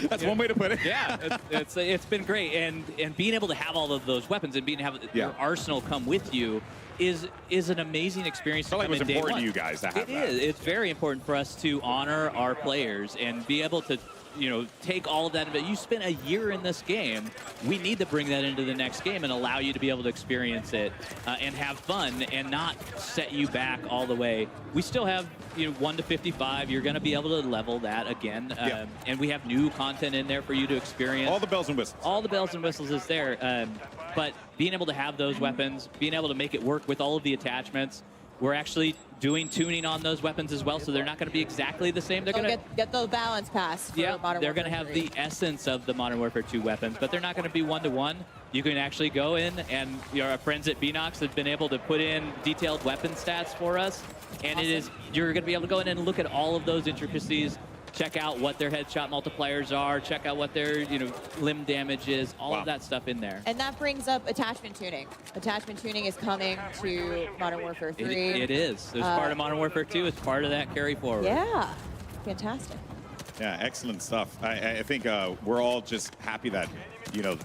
that's one way to put it. Yeah, it's been great, and being able to have all of those weapons and being able to have your arsenal come with you is an amazing experience. I feel like it was important to you guys to have that. It is. It's very important for us to honor our players and be able to, you know, take all of that. But you spent a year in this game. We need to bring that into the next game and allow you to be able to experience it and have fun and not set you back all the way. We still have, you know, 1 to 55. You're going to be able to level that again. And we have new content in there for you to experience. All the bells and whistles. All the bells and whistles is there. But being able to have those weapons, being able to make it work with all of the attachments, we're actually doing tuning on those weapons as well, so they're not going to be exactly the same. They're going to get the balance pass. For Modern they're going Warfare to have 3. the essence of the Modern Warfare 2 weapons, but they're not going to be one-to-one. You can actually go in, and our friends at Binox have been able to put in detailed weapon stats for us, and you're going to be able to go in and look at all of those intricacies. Check out what their headshot multipliers are. Check out what their, you know, limb damage is. All of that stuff in there. And that brings up attachment tuning. Attachment tuning is coming to Modern Warfare 3. It is. There's part of Modern Warfare 2. It's part of that carry forward. Yeah, fantastic. Yeah, excellent stuff. I think we're all just happy that, you know,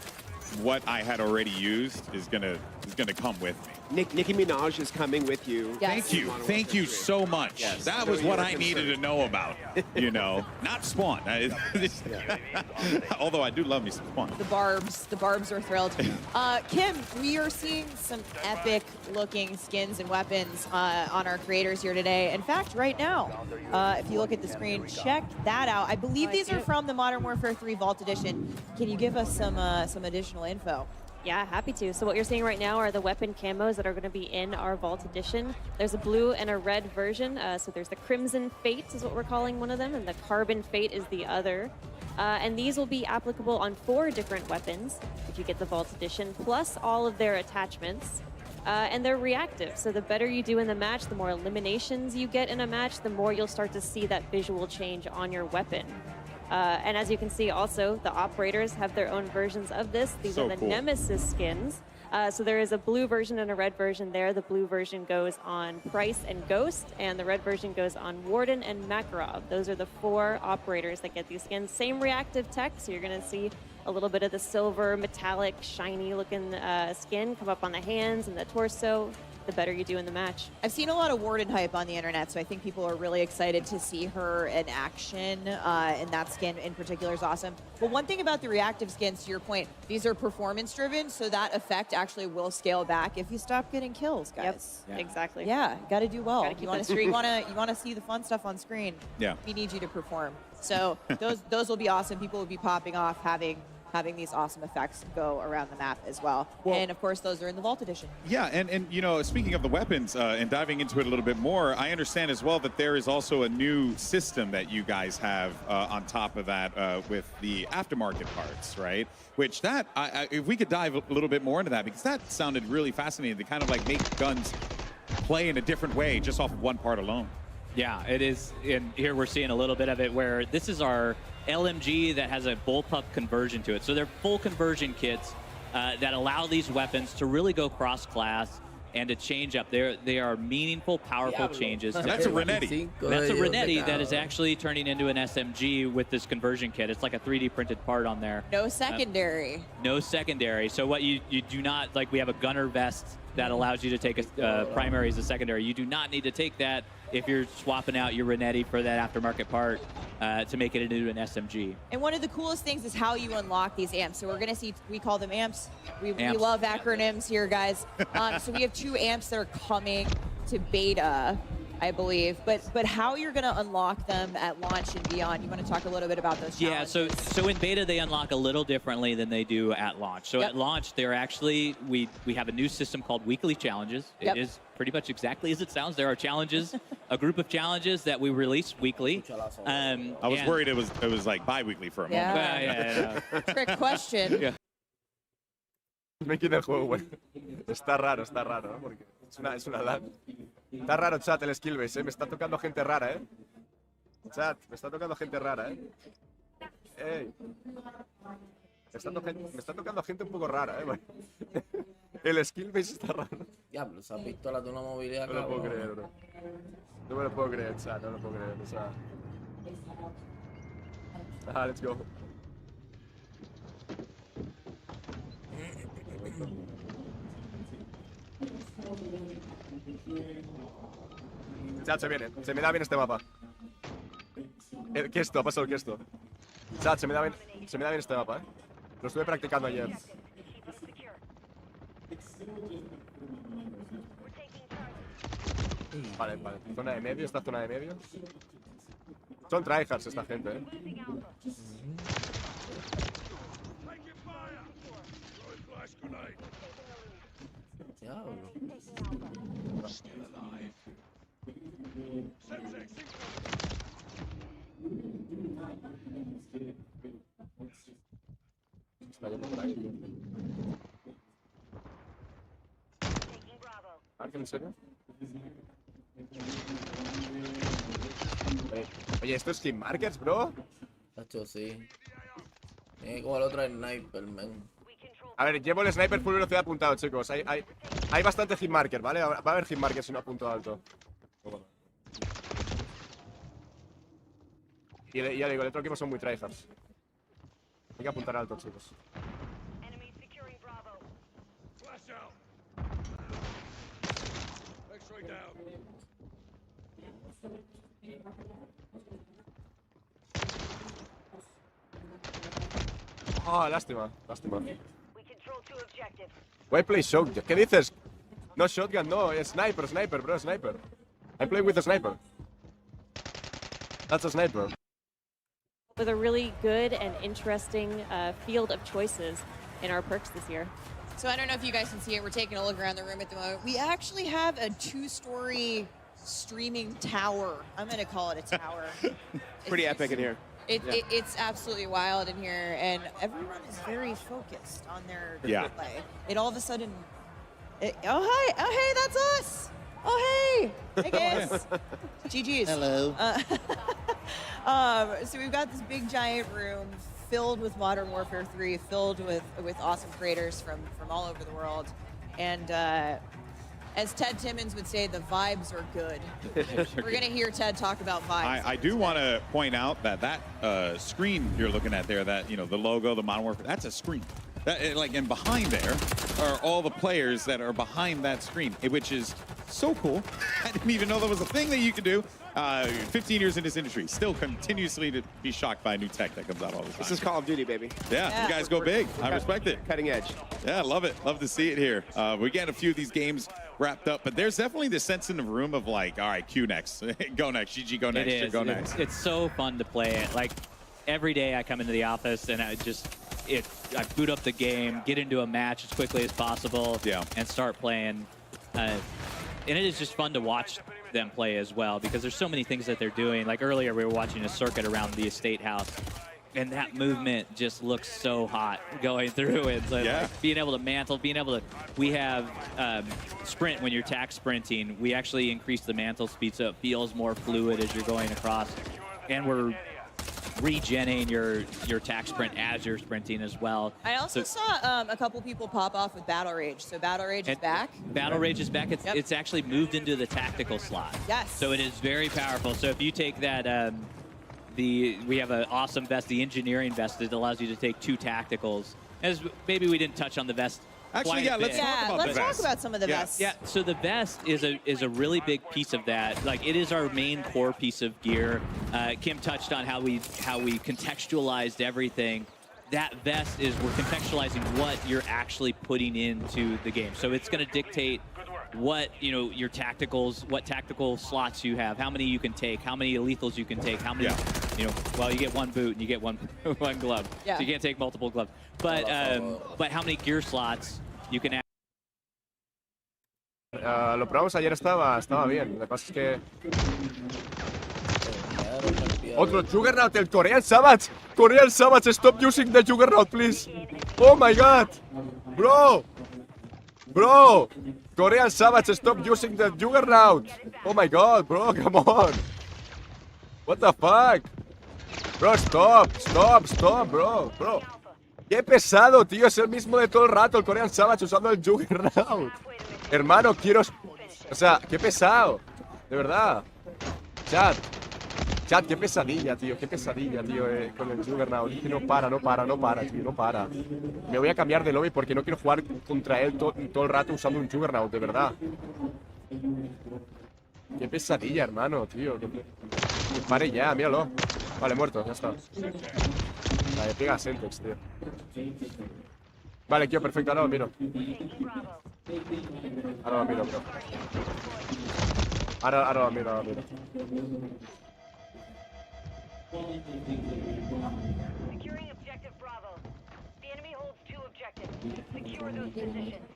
what I had already used is gonna come with me. Nicki Minaj is coming with you. Yes. Thank you so much. Yes. That was what I needed to know about. You know, not Spawn. Although I do love me some Spawn. The Barbs are thrilled. Kim, we are seeing some epic-looking skins and weapons on our creators here today. In fact, right now, if you look at the screen, check that out. I believe these are from the Modern Warfare 3 Vault Edition. Can you give us some additional info? Yeah, happy to. So what you're seeing right now are the weapon camos that are going to be in our Vault Edition. There's a blue and a red version. So there's the Crimson Fate is what we're calling one of them, and the Carbon Fate is the other. And these will be applicable on 4 different weapons if you get the Vault Edition, plus all of their attachments. And they're reactive, so the better you do in the match, the more eliminations you get in a match, the more you'll start to see that visual change on your weapon. And as you can see also, the operators have their own versions of this. These are the Nemesis skins. So there is a blue version and a red version there. The blue version goes on Price and Ghost, and the red version goes on Warden and Makarov. Those are the 4 operators that get these skins. Same reactive tech, so you're going to see a little bit of the silver, metallic, shiny looking skin come up on the hands and the torso. The better you do in the match. I've seen a lot of Warden hype on the internet, so I think people are really excited to see her in action, and that skin in particular is awesome. But one thing about the reactive skins, to your point, these are performance-driven, so that effect actually will scale back if you stop getting kills, guys. Yep, exactly. Yeah, got to do well. Gotta keep You want to see the fun stuff on screen. Yeah. We need you to perform. So those will be awesome. People will be popping off having these awesome effects go around the map as well. And of course, those are in the Vault Edition. Yeah, and you know, speaking of the weapons and diving into it a little bit more, I understand as well that there is also a new system that you guys have on top of that with the aftermarket parts, right? Which that, if we could dive a little bit more into that, because that sounded really fascinating to kind of like make guns play in a different way just off of one part alone. Yeah, it is. And here we're seeing a little bit of it where this is our LMG that has a bullpup conversion to it. So they're full conversion kits that allow these weapons to really go cross-class and to change up. They are meaningful, powerful changes. That's a Renetti. That's a Renetti that is actually turning into an SMG with this conversion kit. It's like a 3D printed part on there. No secondary. No secondary. So what you do not, like we have a gunner vest that allows you to take a primary as a secondary. You do not need to take that if you're swapping out your Renetti for that aftermarket part to make it into an SMG. And one of the coolest things is how you unlock these amps. So we're going to see, we call them amps. We love acronyms here, guys. So we have 2 amps that are coming to beta. I believe. But how you're going to unlock them at launch and beyond, you want to talk a little bit about those challenges? Yeah, so in beta, they unlock a little differently than they do at launch. So at launch, they're actually, we have a new system called weekly challenges. It is pretty much exactly as it sounds. There are challenges, a group of challenges that we release weekly. I was worried it was like bi-weekly for a moment. Yeah. Trick question. Yeah. Me quita el juego, güey. Está raro, ¿no? Porque es una LAN. Está raro, chat, el skill base, ¿eh? Me está tocando gente rara, ¿eh? Chat, me está tocando gente rara, ¿eh? Ey. Me está tocando gente un poco rara, ¿eh? Güey. El skill base está raro. Diablo, esa pistola de una movilidad. No lo puedo creer, bro. No me lo puedo creer, chat, no lo puedo creer, o sea. Let's go. Chat, se me da bien este mapa. ¿Qué esto? Ha pasado el que esto. Chat, se me da bien este mapa, ¿eh? Lo estuve practicando ayer. Vale. Zona de medio, esta zona de medio. Son tryhards esta gente, ¿eh? Diablo. Está yendo por ahí, tío. ¿En serio? Oye, ¿esto es Team Markers, bro? Tacho, sí. Tiene como el otro sniper, man. A ver, llevo el sniper full velocidad apuntado, chicos. Hay bastante hit marker, ¿vale? Va a haber hit marker si no apunto alto. Y ya digo, el otro equipo son muy tryhards. Hay que apuntar alto, chicos. Ah, lástima. Why play shotgun? ¿Qué dices? No shotgun, no. Es sniper, bro, sniper. I play with a sniper. That's a sniper. With a really good and interesting field of choices in our perks this year. So I don't know if you guys can see it. We're taking a look around the room at the moment. We actually have a 2-story streaming tower. I'm going to call it a tower. Pretty epic in here. It's absolutely wild in here, and everyone is very focused on their play. It all of a sudden, oh hey, that's us. Oh hey guys. GG's. Hello. So we've got this big giant room filled with Modern Warfare 3, filled with awesome creators from all over the world, and as Ted Timmons would say, the vibes are good. We're going to hear Ted talk about vibes. I do want to point out that screen you're looking at there, that, the logo, the Modern Warfare, that's a screen. And behind there are all the players that are behind that screen, which is so cool. I didn't even know that was a thing that you could do. 15 years in this industry, still continuously to be shocked by new tech that comes out all the time. This is Call of Duty, baby. Yeah, you guys go big. I respect it. Cutting edge. Yeah, I love it. Love to see it here. We're getting a few of these games wrapped up, but there's definitely this sense in the room of like, all right, Q next. Go next. GG, go next. Go next. It's so fun to play it. Like, every day I come into the office and I boot up the game, get into a match as quickly as possible, and start playing. And it is just fun to watch them play as well, because there's so many things that they're doing. Like earlier, we were watching a circuit around the estate house, and that movement just looks so hot going through it. So like being able to mantle, we have sprint when you're tack sprinting. We actually increase the mantle speed so it feels more fluid as you're going across, and we're regenning your tack sprint as you're sprinting as well. I also saw a couple people pop off with Battle Rage. So Battle Rage is back. Battle Rage is back. It's actually moved into the tactical slot. Yes. So it is very powerful. So if you take that, we have an awesome vest, the engineering vest, that allows you to take 2 tacticals. As maybe we didn't touch on the vest. Actually, let's talk about some of the vests. Yeah, so the vest is a really big piece of that. Like, it is our main core piece of gear. Kim touched on how we contextualized everything. That vest is, we're contextualizing what you're actually putting into the game. So it's going to dictate what, you know, your tacticals, what tactical slots you have, how many you can take, how many lethals you can take, how many, you know, well, you get one boot and you get one glove. Yeah. So you can't take multiple gloves. But how many gear slots you can have. Lo probamos ayer, estaba bien. Lo que pasa es que... Otro Juggernaut, el Korean Savage. Korean Savage, stop using the Juggernaut, please. Oh my god. Bro. Korean Savage, stop using the Juggernaut. Oh my god, bro, come on. What the fuck? Bro, stop, bro. Qué pesado, tío. Es el mismo de todo el rato, el Korean Savage usando el Juggernaut. Hermano, quiero... O sea, qué pesado. De verdad. Chat, qué pesadilla, tío. Con el Juggernaut. Que no para, tío. No para. Me voy a cambiar de lobby porque no quiero jugar contra él todo el rato usando un Juggernaut, de verdad. Qué pesadilla, hermano, tío. Que pare ya, míralo. Vale, muerto, ya está. Vale, pega a Sentex, tío. Vale, tío, perfecto, ahora lo miro. Ahora lo miro, bro. Ahora lo miro. Securing objective Bravo. The enemy holds 2 objectives. Secure those positions.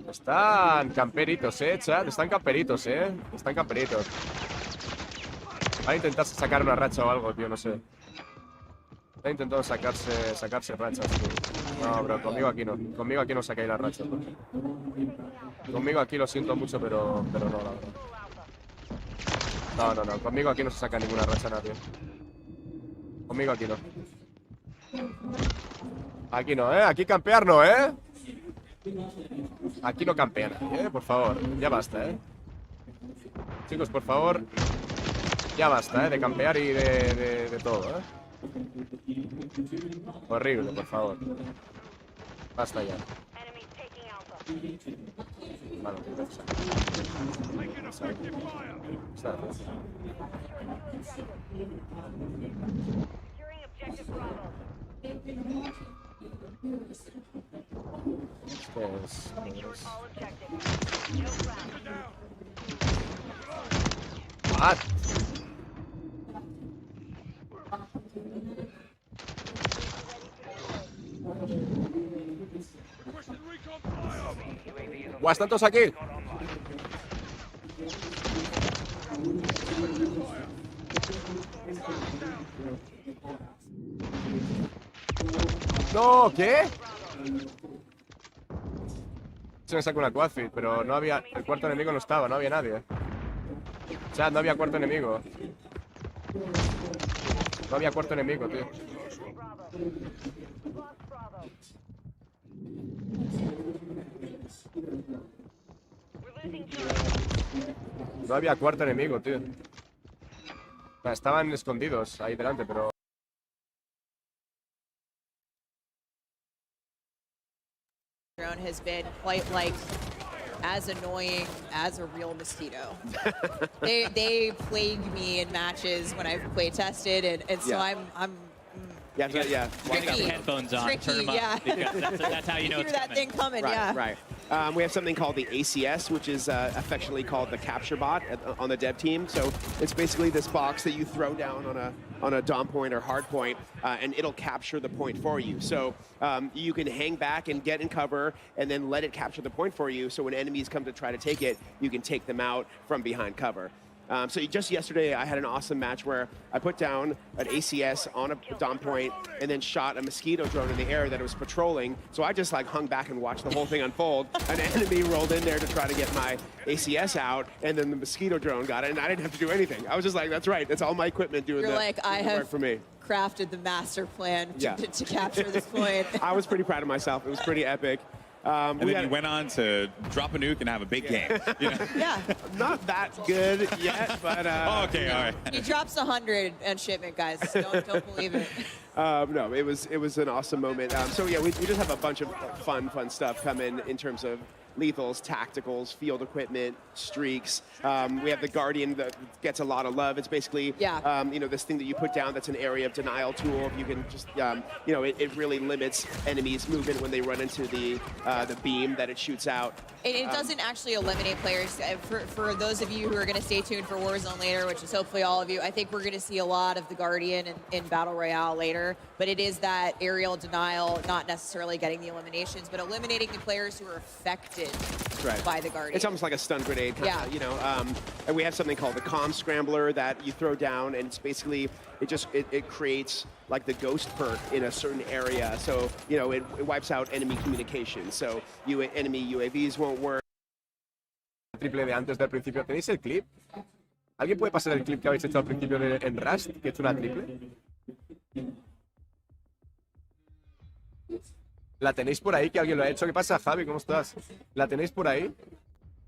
Están camperitos, chat. Están camperitos. Va a intentar sacar una racha o algo, tío, no sé. Está intentando sacarse rachas, tío. No, bro, conmigo aquí no. Conmigo aquí no sacáis la racha, bro. Conmigo aquí lo siento mucho, pero no, la verdad. No. Conmigo aquí no se saca ninguna racha, nadie. Conmigo aquí no. Aquí no, Aquí campear no, Aquí no campea nadie, por favor. Ya basta, Chicos, por favor. Ya basta, de campear y de todo, Horrible, por favor. Basta ya. Vale, What? Buah, están todos aquí. No, ¿qué? Se me sacó una quadfit, pero no había... El cuarto enemigo no estaba, no había nadie. Chat, no había cuarto enemigo. No había cuarto enemigo, tío. No había cuarto enemigo, tío. O sea, estaban escondidos ahí delante, pero... Has been quite like as annoying as a real mosquito. they plague me in matches when I've play tested, and so I'm Tricky. Headphones on. Tricky, turn them up. That's how you know hear it's that coming. thing coming, Right. We have something called the ACS, which is affectionately called the capture bot on the dev team. So it's basically this box that you throw down on a dom point or hard point, and it'll capture the point for you. So you can hang back and get in cover, and then let it capture the point for you. So when enemies come to try to take it, you can take them out from behind cover. So just yesterday, I had an awesome match where I put down an ACS on a dom point and then shot a mosquito drone in the air that it was patrolling. So I just like hung back and watched the whole thing unfold. An enemy rolled in there to try to get my ACS out, and then the mosquito drone got it, and I didn't have to do anything. I was just like, that's right. That's all my equipment doing You're the like, I have work for me. crafted the master plan Yeah. to capture this point. I was pretty proud of myself. It was pretty epic. And then you went on to drop a nuke and have a big game. You know? Yeah. Not that good yet, but... okay, all right. He drops 100 on shipment, guys. Don't believe it. No, it was an awesome moment. So yeah, we just have a bunch of fun stuff coming in terms of lethals, tacticals, field equipment, streaks. We have the Guardian that gets a lot of love. It's basically, you know, this thing that you put down that's an area of denial tool. You can just, you know, it really limits enemies' movement when they run into the beam that it shoots out. It doesn't actually eliminate players. For those of you who are going to stay tuned for Warzone later, which is hopefully all of you, I think we're going to see a lot of the Guardian in Battle Royale later. But it is that aerial denial, not necessarily getting the eliminations, but eliminating the players who are affected by the Guardian. It's almost like a stun grenade, you know. And we have something called the comm scrambler that you throw down, and it's basically, it creates like the ghost perk in a certain area. So, you know, it wipes out enemy communication. So enemy UAVs won't work. Triple de antes del principio. ¿Tenéis el clip? ¿Alguien puede pasar el clip que habéis hecho al principio en Rust, que he hecho una triple? ¿La tenéis por ahí, que alguien lo ha hecho? ¿Qué pasa, Javi? ¿Cómo estás? ¿La tenéis por ahí?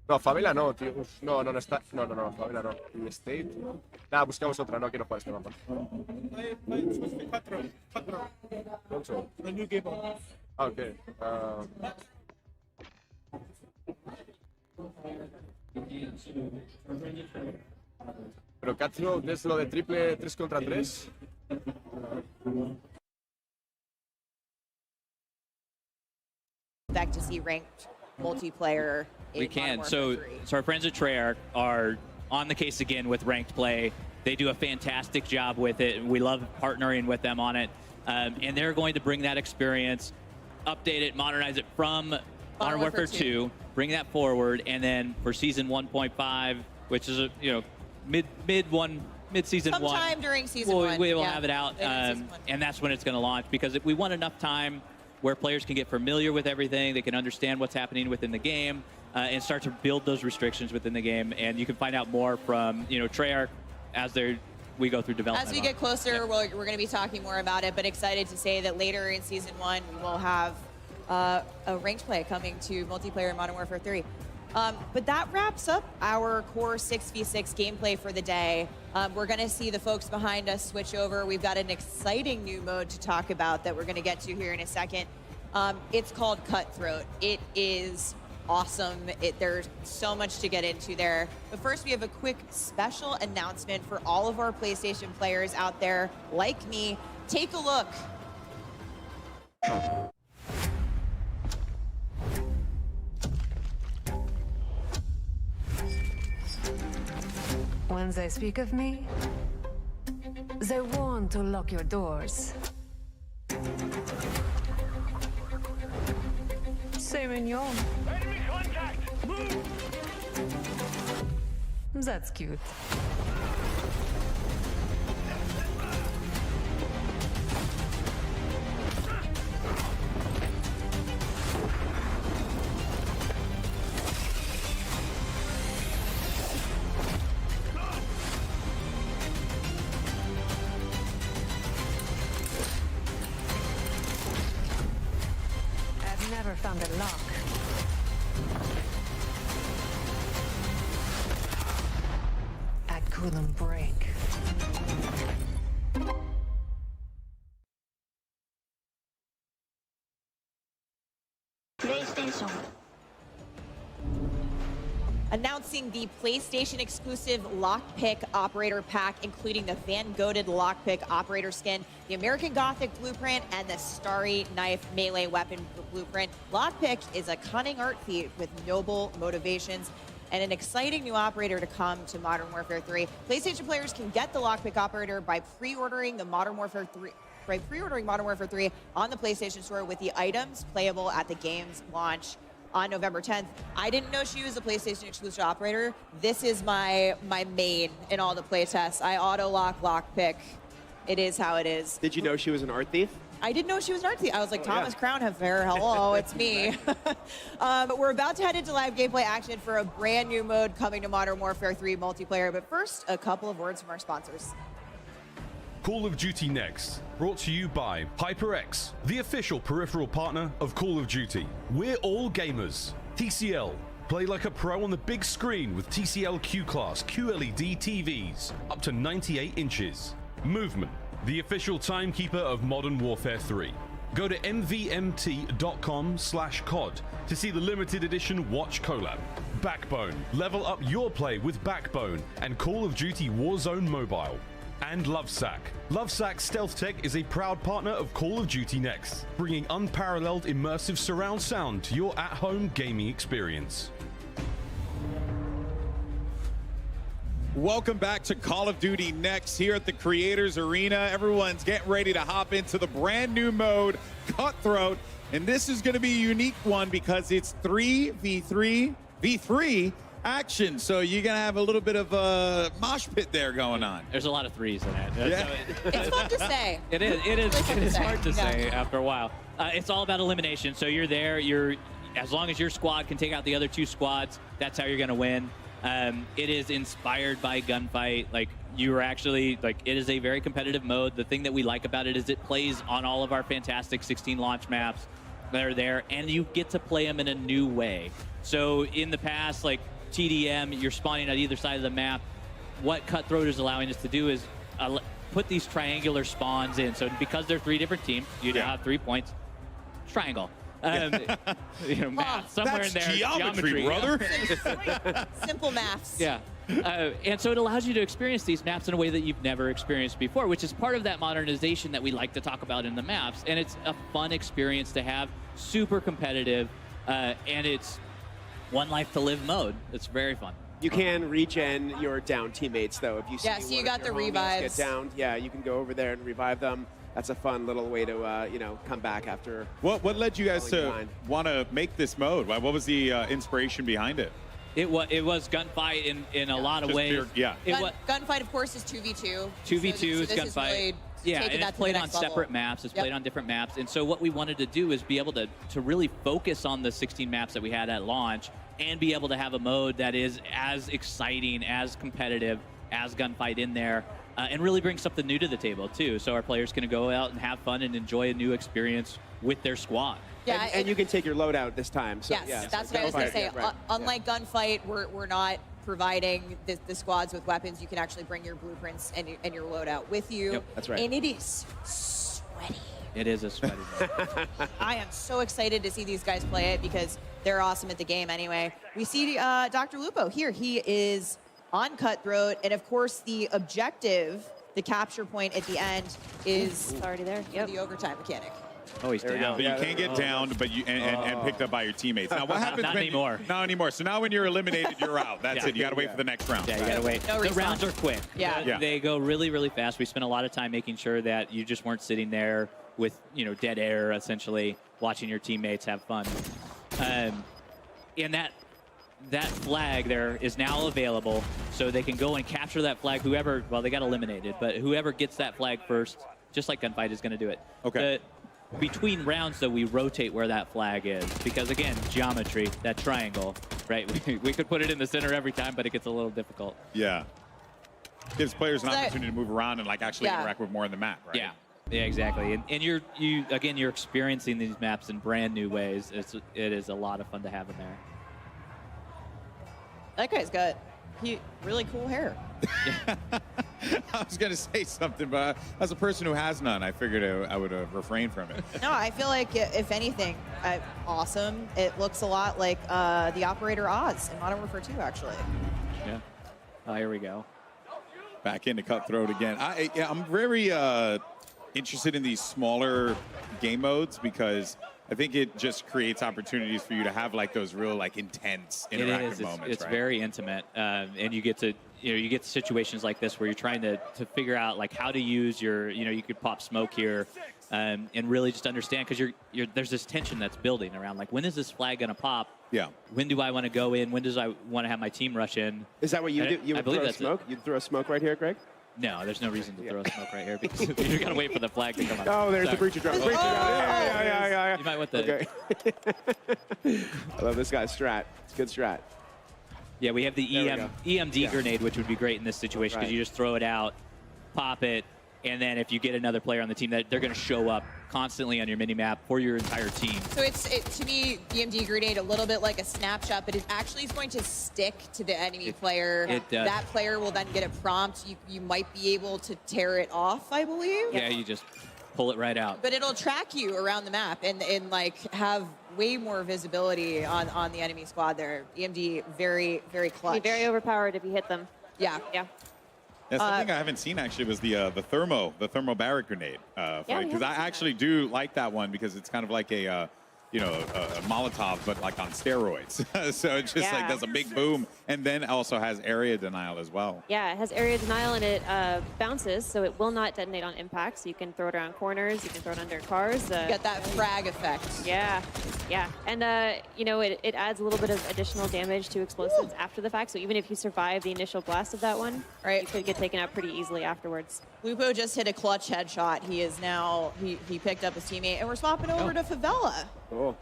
No, Favela no, tío. Uf, no está. No, Favela no. In State. Nada, buscamos otra, no quiero jugar este mapa. Ah, ok. Pero Cutthroat es lo de triple 3 contra 3. Expect to see ranked multiplayer. We can. So our friends at Treyarch are on the case again with ranked play. They do a fantastic job with it. We love partnering with them on it. And they're going to bring that experience, update it, modernize it from Modern Warfare 2, bring that forward, and then for season 1.5, which is mid-season one. Sometime during season one. We will have it out, and that's when it's going to launch, because we want enough time where players can get familiar with everything, they can understand what's happening within the game, and start to build those restrictions within the game. And you can find out more from Treyarch as we go through development. As we get closer, we're going to be talking more about it, but excited to say that later in season 1 we will have a ranked play coming to multiplayer in Modern Warfare 3. But that wraps up our core 6v6 gameplay for the day. We're going to see the folks behind us switch over. We've got an exciting new mode to talk about that we're going to get to here in a second. It's called Cutthroat. It is awesome. There's so much to get into there. But first, we have a quick special announcement for all of our PlayStation players out there like me. Take a look. When they speak of me, they want to lock your doors. C'est mignon. Enemy contact! Move! That's cute. Never found a lock. I couldn't break. PlayStation. Announcing the PlayStation exclusive Lockpick Operator Pack, including the fan-goated Lockpick Operator skin, the American Gothic blueprint, and the Starry Knife melee weapon blueprint. Lockpick is a cunning art feat with noble motivations and an exciting new operator to come to Modern Warfare 3. PlayStation players can get the Lockpick Operator by pre-ordering the Modern Warfare 3 on the PlayStation Store with the items playable at the game's launch on November 10th. I didn't know she was a PlayStation exclusive operator. This is my main in all the playtests. I auto-lock Lockpick. It is how it is. Did you know she was an art thief? I didn't know she was an art thief. I was like, Thomas Crown Affair, hello, it's me. But we're about to head into live gameplay action for a brand new mode coming to Modern Warfare 3 multiplayer. But first, a couple of words from our sponsors. Call of Duty Next, brought to you by HyperX, the official peripheral partner of Call of Duty. We're all gamers. TCL, play like a pro on the big screen with TCL Q-Class QLED TVs, up to 98 inches. Movement, the official timekeeper of Modern Warfare 3. Go to mvmt.com/COD to see the limited edition watch collab. Backbone. Level up your play with Backbone and Call of Duty Warzone Mobile. And Lovesack. Lovesack Stealth Tech is a proud partner of Call of Duty Next, bringing unparalleled immersive surround sound to your at-home gaming experience. Welcome back to Call of Duty Next here at the Creators Arena. Everyone's getting ready to hop into the brand new mode, Cutthroat. And this is going to be a unique one because it's 3v3 action. So you're going to have a little bit of a mosh pit there going on. There's a lot of threes in it. Yeah. It's fun to say. It is hard to say after a while. It's all about elimination. So you're there. As long as your squad can take out the other two squads, that's how you're going to win. It is inspired by Gunfight. Like, you are actually, like, it is a very competitive mode. The thing that we like about it is it plays on all of our fantastic 16 launch maps that are there, and you get to play them in a new way. So in the past, like TDM, you're spawning at either side of the map. What Cutthroat is allowing us to do is put these triangular spawns in. So because they're 3 different teams, you now have 3 points. Triangle. Math somewhere in there. Geometry, brother. Simple maths. Yeah. And so it allows you to experience these maps in a way that you've never experienced before, which is part of that modernization that we like to talk about in the maps. And it's a fun experience to have, super competitive, and it's one life to live mode. It's very fun. You can regen your down teammates, though. If you see so you got the revives. Get downed, yeah, you can go over there and revive them. That's a fun little way to, come back after. What led you guys to want to make this mode? What was the inspiration behind it? It was Gunfight in a lot of ways. Gunfight, of course, is 2v2. 2v2 is Gunfight. Really and it's played on separate maps. It's played on different maps. And so what we wanted to do is be able to really focus on the 16 maps that we had at launch and be able to have a mode that is as exciting, as competitive as Gunfight in there. And really bring something new to the table, too, so our players can go out and have fun and enjoy a new experience with their squad. Yeah, and you can take your loadout this time. So, yes, that's what I was going to say. Unlike Gunfight, we're not providing the squads with weapons. You can actually bring your blueprints and your loadout with you. Yep, that's right. And it is sweaty. It is a sweaty game. I am so excited to see these guys play it because they're awesome at the game anyway. We see Dr. Lupo here. He is on Cutthroat, and of course the objective, the capture point at the end, is already there. The overtime mechanic. Oh, he's down. But you can't get downed, but and picked up by your teammates. Now, what happens Not when anymore. Not anymore. So now when you're eliminated, you're out. That's it. You got to wait for the next round. Yeah, you gotta wait. No the respawn. rounds are quick. Yeah. They go really, really fast. We spent a lot of time making sure that you just weren't sitting there with, dead air, essentially, watching your teammates have fun. And that flag there is now available, so they can go and capture that flag. They got eliminated, but whoever gets that flag first, just like Gunfight, is going to do it. Okay. Between rounds, though, we rotate where that flag is because, again, geometry, that triangle, right? We could put it in the center every time, but it gets a little difficult. Yeah. Gives players an opportunity to move around and actually interact with more in the map, right? Yeah, exactly. And you're experiencing these maps in brand new ways. It is a lot of fun to have in there. That guy's got really cool hair. I was going to say something, but as a person who has none, I figured I would have refrained from it. No, I feel like, if anything, awesome. It looks a lot like the Operator Oz in Modern Warfare 2, actually. Yeah. Oh, here we go. Back into Cutthroat again. I'm very interested in these smaller game modes because I think it just creates opportunities for you to have those real intense interactive moments. It's right? very intimate, and you get to situations like this where you're trying to figure out how to use your you could pop smoke here, and really just understand because there's this tension that's building around when is this flag gonna pop? Yeah. When do I want to go in? When does I want to have my team rush in? Is that what you do? You I would believe throw that's smoke? You'd throw a smoke right here, Greg? No, there's no reason to throw smoke right here because you gotta wait for the flag to come up. Oh, there's the breacher drone. Breacher drone. Yeah. You might want the. Okay. I love this guy's strat. It's a good strat. Yeah, we have the EMD grenade, which would be great in this situation because you just throw it out, pop it, and then if you get another player on the team, they're going to show up constantly on your mini-map for your entire team. So to me, the EMD grenade, a little bit like a snapshot, but it actually is going to stick to the enemy player. It does. That player will then get a prompt. You might be able to tear it off, I believe. Yeah, you just pull it right out. But it'll track you around the map and like have way more visibility on the enemy squad there. EMD very, very clutch. Be very overpowered if you hit them. Yeah. Yeah. Yeah, something I haven't seen actually was the thermo barrack grenade. Because I actually do like that one because it's kind of like a a Molotov, but like on steroids. So it just like does a big boom, and then also has area denial as well. Yeah, it has area denial and it bounces, so it will not detonate on impact. So you can throw it around corners, you can throw it under cars. Get that frag effect. Yeah, yeah, and it adds a little bit of additional damage to explosives after the fact. So even if you survive the initial blast of that one, you could get taken out pretty easily afterwards. Lupo just hit a clutch headshot. He is now he picked up his teammate, and we're swapping over to Favela. Cool.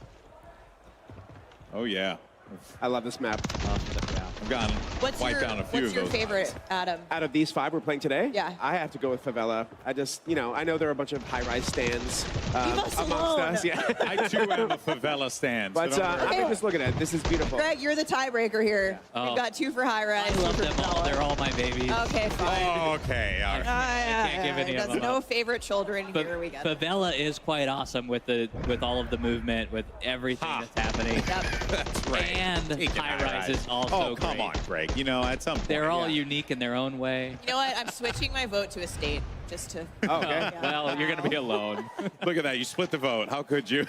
Oh yeah. I love this map. I've gotten wiped down a few of those. What's your favorite, Adam? Out of these 5 we're playing today, Yeah. I have to go with Favela. I just, I know there are a bunch of high-rise stands amongst alone. us. Yeah. I too am a Favela stand. But so don't worry. I'm just looking at it. This is beautiful. Greg, you're the tiebreaker here. Oh. We've got 2 for high rise. I love them all. They're all my babies. Okay, fine. Oh, okay. All right. I can't give any of That's them no up. favorite children here. We got it. Favela is quite awesome with all of the movement, with everything that's happening. That's right. And high rise is also Oh, come great. on, Greg. At some point. They're all unique in their own way. You know what? I'm switching my vote to estate just to. Oh, okay. Well, you're going to be alone. Look at that. You split the vote. How could you?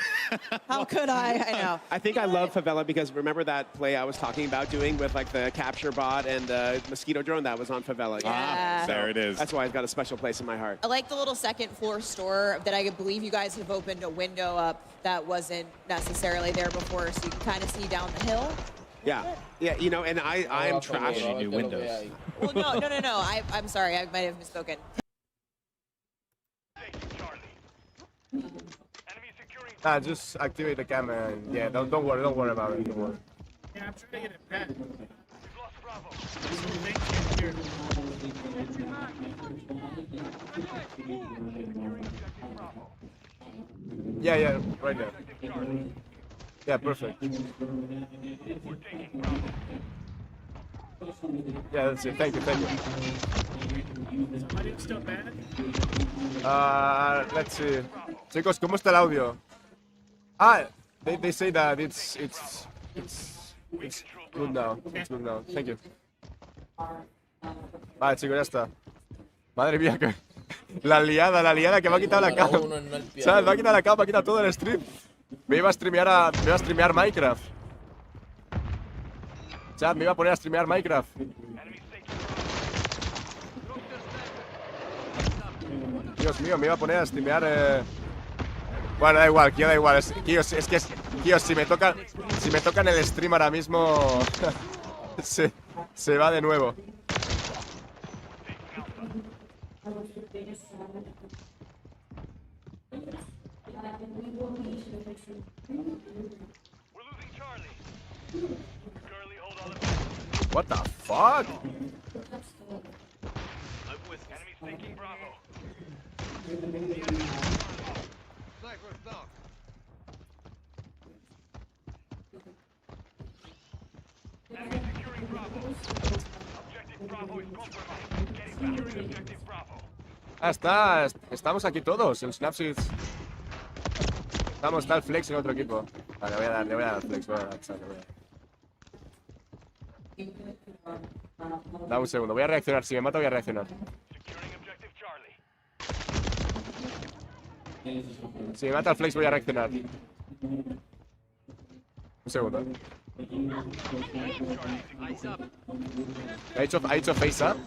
How could I? I know. I think I love Favela because remember that play I was talking about doing with like the capture bot and mosquito drone? That was on Favela. Yeah. There it is. That's why it's got a special place in my heart. I like the little second floor store that I believe you guys have opened a window up that wasn't necessarily there before, so you can kind of see down the hill. Yeah, and I am trash. New windows. Well, no. I'm sorry. I might have misspoken. Just activate the camera. And, yeah, don't worry about it. Don't worry. Yeah, I'm trying to get it back. Yeah, right there. Yeah, perfect. Yeah, that's it. Thank you. Let's see. Chicos, ¿cómo está el audio? They say that it's good now. It's good now. Thank you. Vale, chicos, ya está. Madre mía, que la liada que me ha quitado la capa. ¿Sabes? Me ha quitado la capa, me ha quitado todo el stream. Me iba a streamear Minecraft. Chat, me iba a poner a streamear Minecraft. Dios mío, me iba a poner a streamear. Bueno, da igual, Kio, da igual. Kio, si me tocan el stream ahora mismo, se va de nuevo. What the fuck? Estamos aquí todos, el Snapseeds. Está el Flex en otro equipo. Vale, le voy a dar al Flex, Da un segundo, voy a reaccionar, si me mata voy a reaccionar. Si me mata el Flex voy a reaccionar. Un segundo. Ha hecho face up,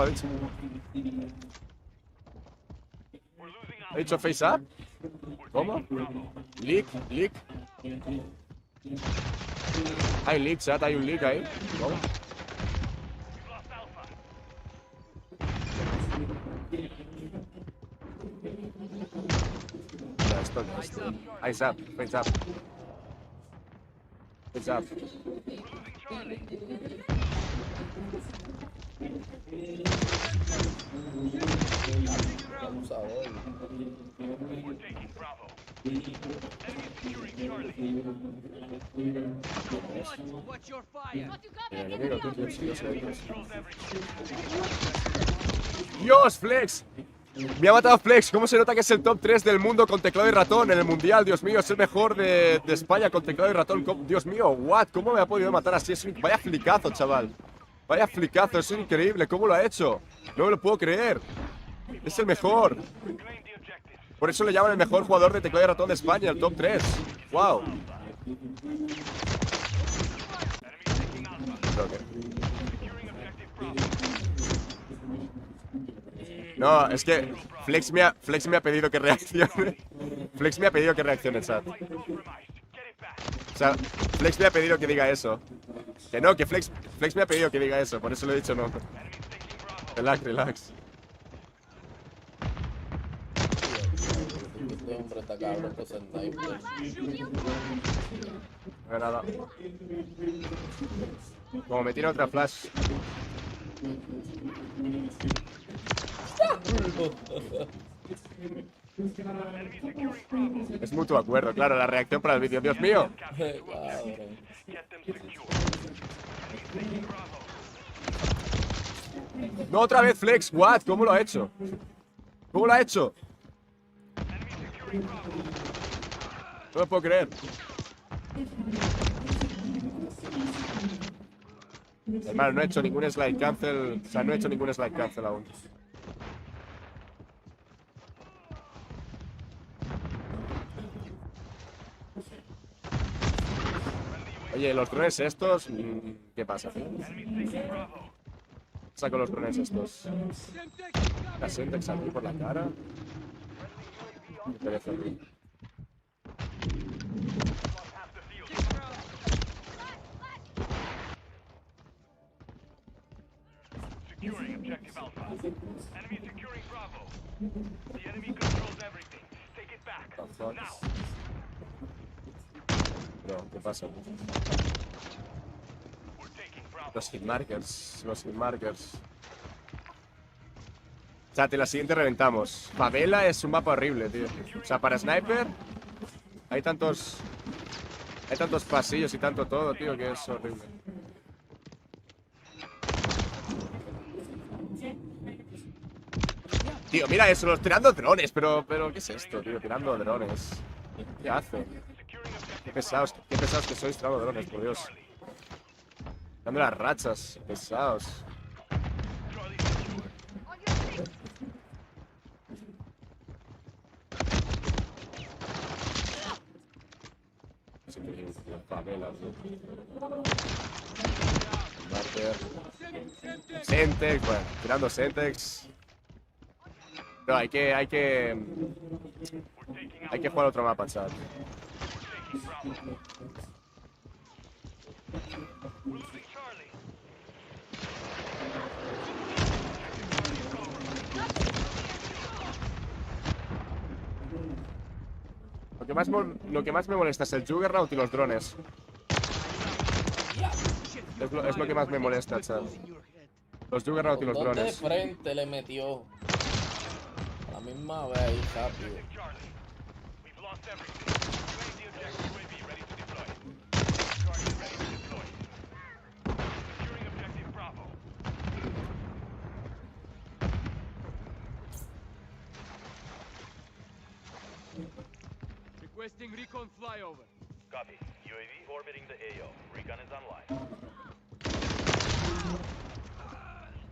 ha dicho. ¿Ha dicho face up? ¿Cómo? Leak. Hay leak, chat, hay un leak ahí. ¿Cómo? Ya, esto. Face up. Dios, Flex. Me ha matado Flex. ¿Cómo se nota que es el top 3 del mundo con teclado y ratón en el mundial? Dios mío, es el mejor de España con teclado y ratón. Dios mío, what? ¿Cómo me ha podido matar así? Vaya flicazo, chaval. Vaya flicazo, es increíble. ¿Cómo lo ha hecho? No me lo puedo creer. Es el mejor. Por eso le llaman el mejor jugador de teclado y ratón de España, el top 3. Wow. No, es que Flex me ha pedido que reaccione. Flex me ha pedido que reaccione, chat. O sea, Flex me ha pedido que diga eso. Que no, que Flex me ha pedido que diga eso. Por eso le he dicho no. Relax, relax. Este hombre está cabrón con sniper. No hay nada. Como me tiene otra flash. Es mutuo acuerdo, claro, la reacción para el vídeo. ¡Dios mío! No, otra vez Flex. What? ¿Cómo lo ha hecho? ¿Cómo lo ha hecho? No lo puedo creer. Hermano, no he hecho ningún slide cancel. O sea, no he hecho ningún slide cancel aún. Oye, los drones estos, ¿qué pasa? Saco los drones estos. La Sentex aquí por la cara. Me perece aquí. Securing objective Alpha. Enemy securing Bravo. The enemy controls everything. Take it back. Now. No, ¿qué pasa? Los hitmarkers. Los hitmarkers. Chat, en la siguiente reventamos. Favela es un mapa horrible, tío. O sea, para sniper hay tantos pasillos y tanto todo, tío, que es horrible. Tío, mira eso, los tirando drones, pero ¿qué es esto, tío? Tirando drones. ¿Qué hace? Qué pesados que sois tirando drones, por Dios. Dando las rachas, pesados. Sentex, bueno, tirando Sentex. No, hay que jugar otro mapa, chat. Lo que más me molesta es el Juggernaut y los drones. Es lo que más me molesta, chat. Los Juggernaut y los drones. De frente le metió. A la misma vez ahí, rápido. Requesting recon flyover. Copy. UAV orbiting the AO. Recon is online.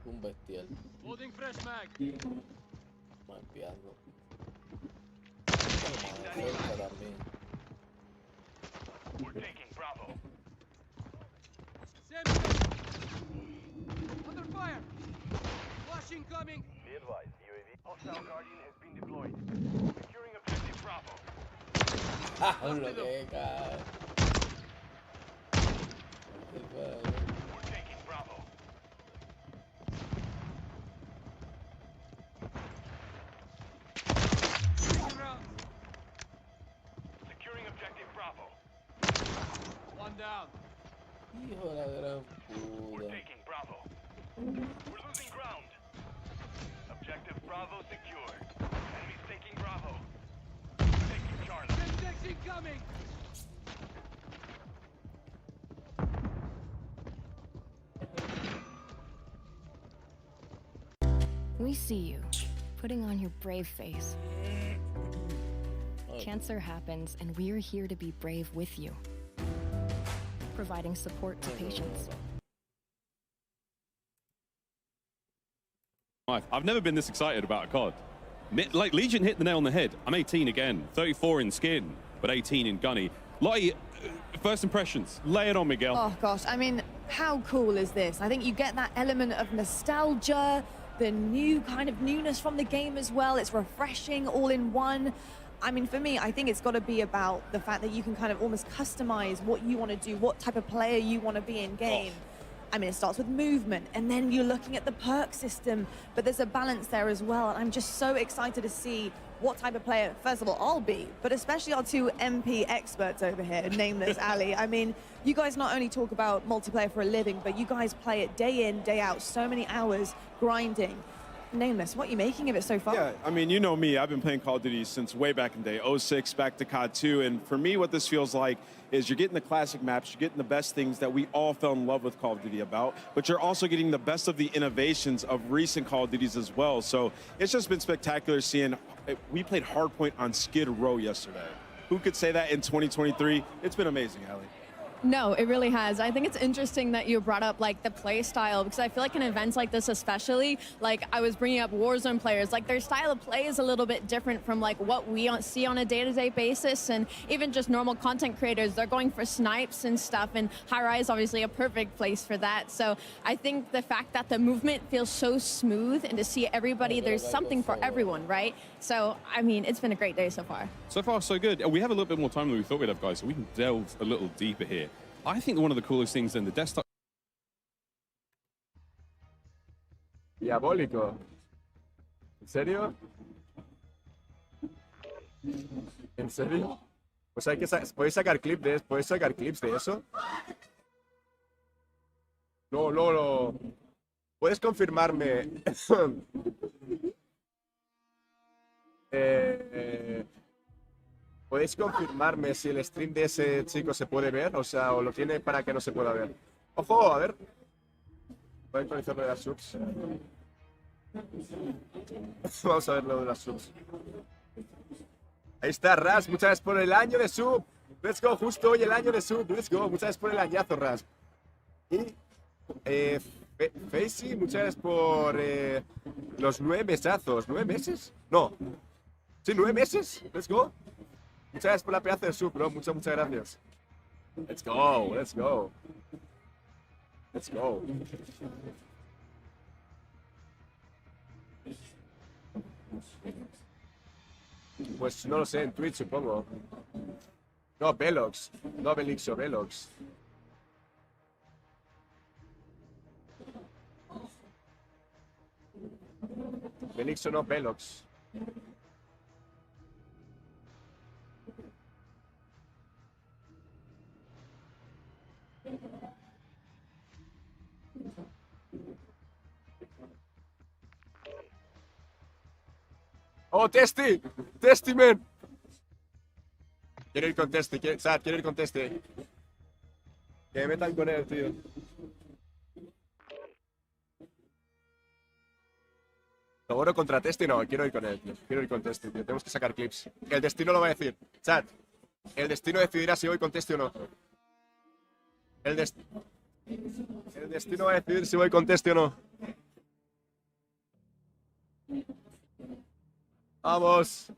Un bestial. Loading fresh mag. Mal piando. También. We're taking Bravo. Under fire. Flash incoming. Be advised, UAV. Hostile Guardian has been deployed. Securing objective Bravo. Ah, lo que cae. We're taking Bravo. Securing objective Bravo. One down. Hijo de la gran We're puta. taking Bravo. We're losing ground. Objective Bravo secured. Enemies taking Bravo. Taking Charlie. Sentex incoming. We see you. putting on your brave face. Cancer happens, and we're here to be brave with you, providing support to patients. I've never been this excited about a COD. Like, Legion hit the nail on the head. I'm 18 again, 34 in skin, but 18 in gunny. Lottie, first impressions, lay it on, Miguel. Oh gosh, I mean, how cool is this? I think you get that element of nostalgia, the new kind of newness from the game as well. It's refreshing all in one. I mean, for me, I think it's got to be about the fact that you can kind of almost customize what you want to do, what type of player you want to be in game. I mean, it starts with movement, and then you're looking at the perk system, but there's a balance there as well. I'm just so excited to see what type of player, first of all, I'll be, but especially our two MP experts over here, Nameless, Ali. I mean, you guys not only talk about multiplayer for a living, but you guys play it day in, day out, so many hours grinding. Nameless, what are you making of it so far? Yeah, I mean, you know me, I've been playing Call of Duty since way back in the day, 06 back to COD 2, and for me, what this feels like is you're getting the classic maps, you're getting the best things that we all fell in love with Call of Duty about, but you're also getting the best of the innovations of recent Call of Duties as well. So it's just been spectacular seeing, we played Hardpoint on Skid Row yesterday. Who could say that in 2023? It's been amazing, Ali. No, it really has. I think it's interesting that you brought up like the play style, because I feel like in events like this especially, like I was bringing up Warzone players, like their style of play is a little bit different from like what we see on a day-to-day basis, and even just normal content creators, they're going for snipes and stuff, and High Rise obviously a perfect place for that. So I think the fact that the movement feels so smooth, and to see everybody, there's something for everyone, right? So, I mean, it's been a great day so far. So far, so good. We have a little bit more time than we thought we'd have, guys, so we can delve a little deeper here. I think one of the coolest things in the desktop... Diabólico. ¿En serio? ¿En serio? Pues hay que ¿podéis sacar clips de eso? No. ¿Puedes confirmarme? ¿Podéis confirmarme si el stream de ese chico se puede ver? O sea, o lo tiene para que no se pueda ver. ¡Ojo! A ver. Voy a actualizar lo de las subs. Vamos a ver lo de las subs. Ahí está, Ras. Muchas gracias por el año de sub. Let's go. Justo hoy el año de sub. Let's go. Muchas gracias por el añazo, Ras. Y Facey, muchas gracias por los 9 mesazos. ¿9 meses? No. Sí, 9 meses. Let's go. Muchas gracias por la pedazo de sub, bro. Muchas gracias. Let's go. Pues no lo sé, en Twitch supongo. No, Velox. No, Belixo, Velox. Belixo, no, Velox. ¡Oh, Testy! ¡Testy, man! Quiero ir con Testy, quiero ir con Testy. Que me metan con él, tío. Seguro contra Testy no, quiero ir con él, tío. Quiero ir con Testy, tío. Tenemos que sacar clips. El destino lo va a decir. Chat. El destino decidirá si voy con Testy o no. El destino va a decidir si voy con Testy o no. Vamos.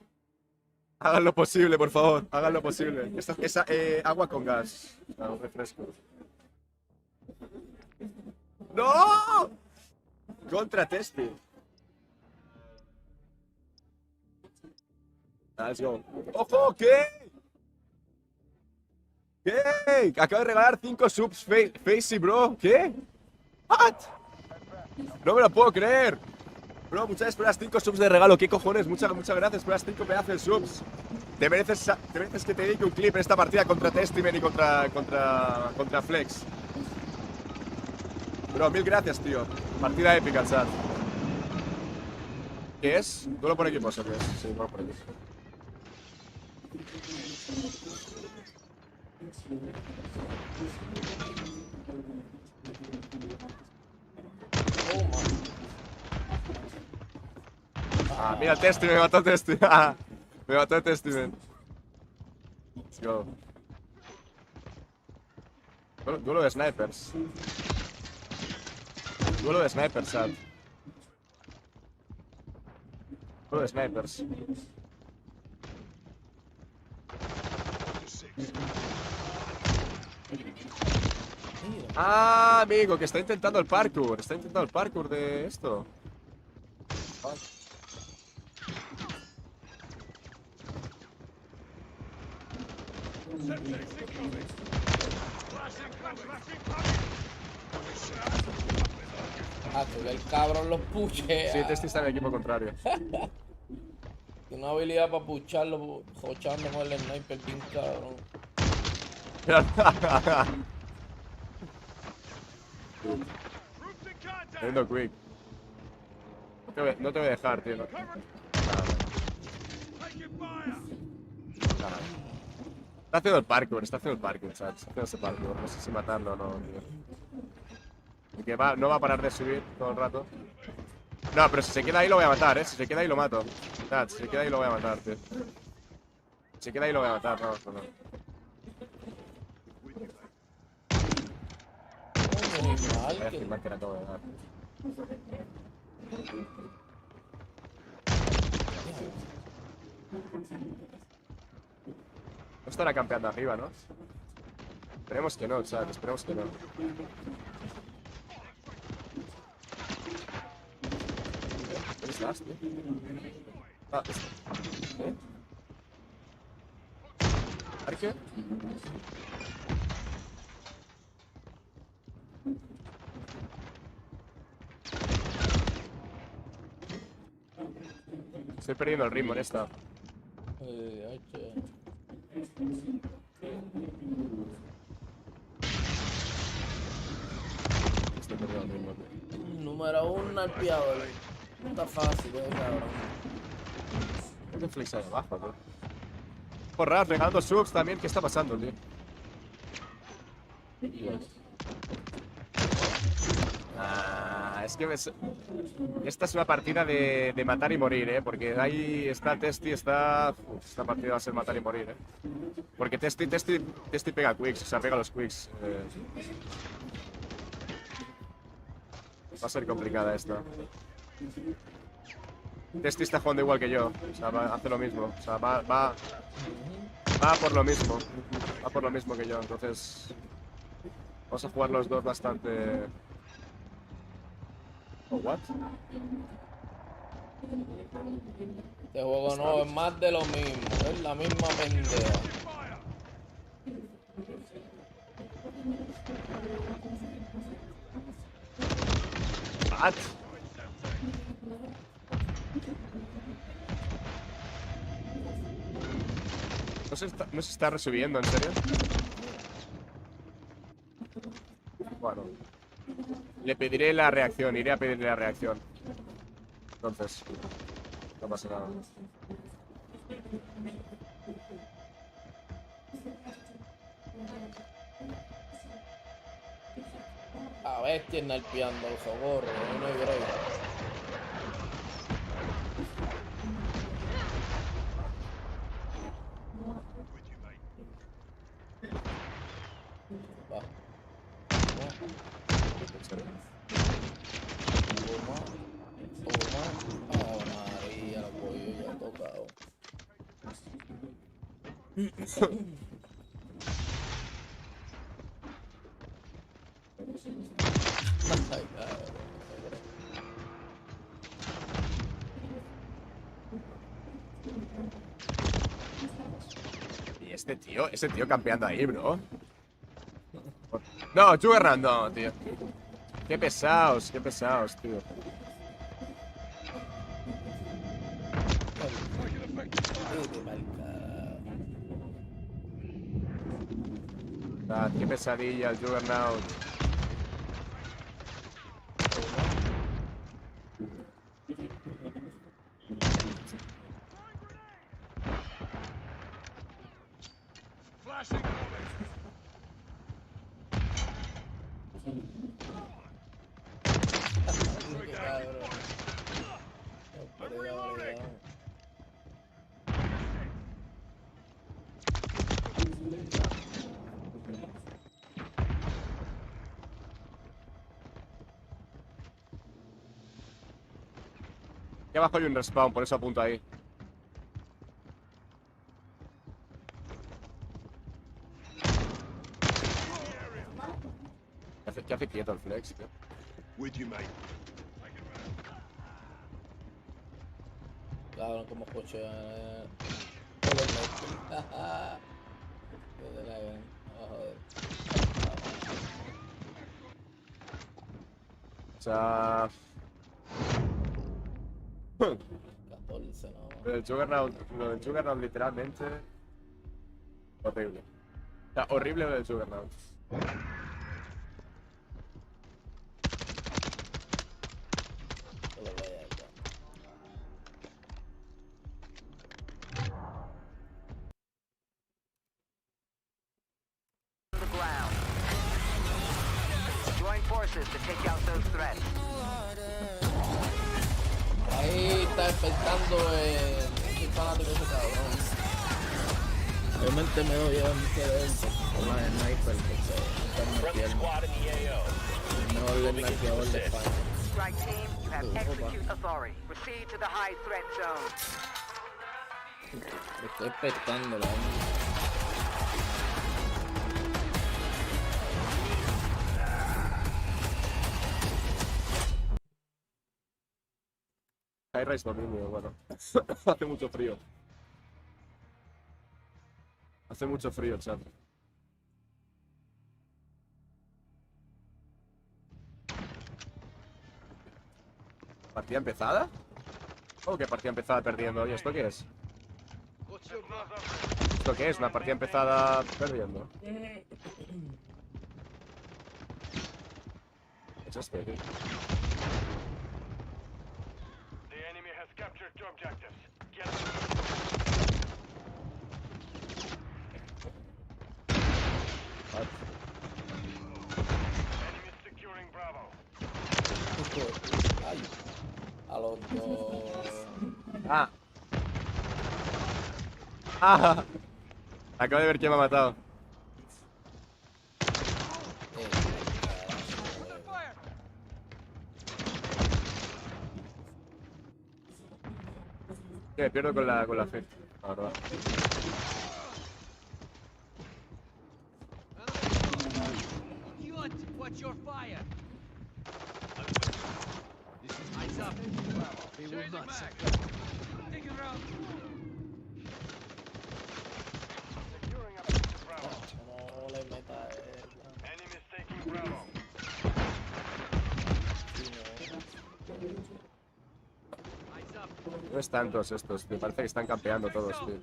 Hagan lo posible, por favor. Hagan lo posible. Esa agua con gas. Un refresco. ¡No! Contra Testy. Let's go. ¡Ojo! ¿Qué? ¿Qué? Acabo de regalar 5 subs Facey, bro. ¿Qué? ¿What? No me lo puedo creer. Bro, muchas gracias por las 5 subs de regalo. ¿Qué cojones? Muchas gracias por las 5 pedazos de subs. Te mereces que te dedique un clip en esta partida contra Testimen y contra Flex. Bro, mil gracias, tío. Partida épica, chat. ¿Qué es? ¿Duelo por equipos o qué es? Sí, duelo por equipos. Ah, mira el Testy, me mató el Testy. Me mató el Testy, man. Let's go. Duelo de snipers. Duelo de snipers, Sad. Duelo de snipers. Ah, amigo, que está intentando el parkour. Está intentando el parkour de esto. Ah, que el cabrón los puchea. Sí, Testy está en el equipo contrario. Tiene una habilidad para pucharlo, jochando con el sniper, bien cabrón. Teniendo quick. No te voy a dejar, tío. Está haciendo el parkour, ¿sabes? Está haciendo ese parkour. No sé si matarlo o no, tío. Y que no va a parar de subir todo el rato. No, pero si se queda ahí lo voy a matar, Si se queda ahí lo mato. Si se queda ahí lo voy a matar, tío. Si se queda ahí lo voy a matar, no. Vaya filmar que le acabo de dar. No estará campeando arriba, ¿no? Esperemos que no, chat, esperemos que no. ¿Dónde estás, tío? Ah, ¿eh? ¿Arque? Estoy perdiendo el ritmo en esta. Estoy perdiendo el ritmo, tío. Número 1 al piador. No está fácil, cabrón. ¿Qué flex ahí abajo, tío? Porras, regalando subs también. ¿Qué está pasando, tío? Es que esta es una partida de matar y morir, porque ahí está Testy, esta partida va a ser matar y morir, porque Testy pega quicks, o sea, pega los quicks. Va a ser complicada esta. Testy está jugando igual que yo, o sea, hace lo mismo, o sea, va por lo mismo, que yo, entonces vamos a jugar los dos bastante. ¿O what? Este juego no es más de lo mismo, es la misma pendeja. What? No se está resubiendo, ¿en serio? Bueno. Le pediré la reacción, iré a pedirle la reacción. Entonces, no pasa nada. A ver quién está alpiando el socorro, no hay break. María, lo pollo ya tocado. Y ese tío campeando ahí, bro. No, Juggernaut no, tío. Qué pesados, tío. Qué pesadilla el Juggernaut. abajo hay un respawn, por eso apunto ahí. ¿Qué hace quieto el flex, tío? With you, mate. Cabrón, como coche. O sea... 14, no. Lo del Juggernaut literalmente... horrible. O sea, horrible lo del Juggernaut. Join forces to take out those threats. Ahí está despertando el fanático ese cabrón. Realmente me doy a querer con la sniper porque está mejor el sniper de España. Strike team, you have execute authority. Proceed to the high threat zone. Estoy expectando la High rise por mí, bueno. Hace mucho frío. Hace mucho frío, chat. ¿Partida empezada? ¿Cómo que partida empezada perdiendo? Oye, ¿esto qué es? ¿Esto qué es? ¿Una partida empezada perdiendo? ¿Qué es esto, tío? Ay, a los dos. Ah. Ah. Acabo de ver quién me ha matado. Que me pierdo con la fe, la verdad. Watch your fire. This is eyes up. They will not sacrifice. Take it around. Securing objective Bravo. Enemies taking Bravo. No están todos estos, me parece que están campeando todos, tío.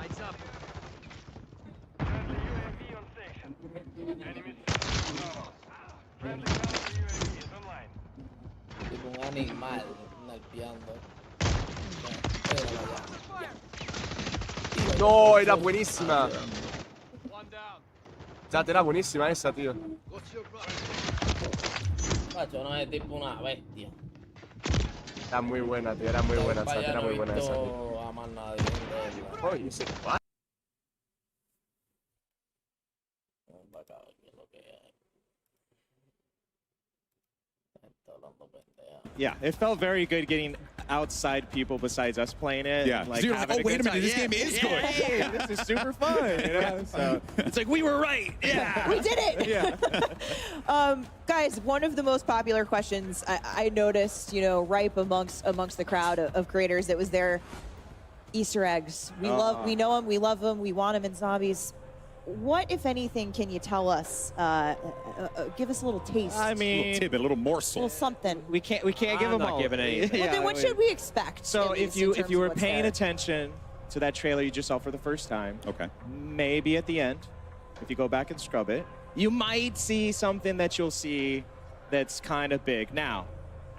Eyes up. Friendly UAV on station. Enemies taking Bravo. Friendly counter UAV is online. Tipo un animal nalpeando. No, era buenísima. Chat, era buenísima esa, tío. Macho, no es tipo una bestia. Era muy buena, tío, era muy buena, chat, era muy buena esa, tío. A más nadie. Oye, ese va. Yeah, it felt very good getting outside people besides us playing it. Yeah, like, so you're like, oh, wait a minute, this game is good. Hey, this is super fun. You know? So it's like, we were right. Yeah. We did it. Yeah. Guys, one of the most popular questions I noticed, you know, ripe amongst the crowd of creators, that was their Easter eggs. We know them, we love them, we want them in zombies. What, if anything, can you tell us? Give us a little taste. I mean, a little tidbit, a little a morsel. little something. we can't give them all. giving anything. Well, then what should we expect? So at if least, in you were terms of what's paying there? attention to that trailer you just saw for the first time, okay, maybe at the end, if you go back and scrub it, you might see something that you'll see that's kind of big. Now,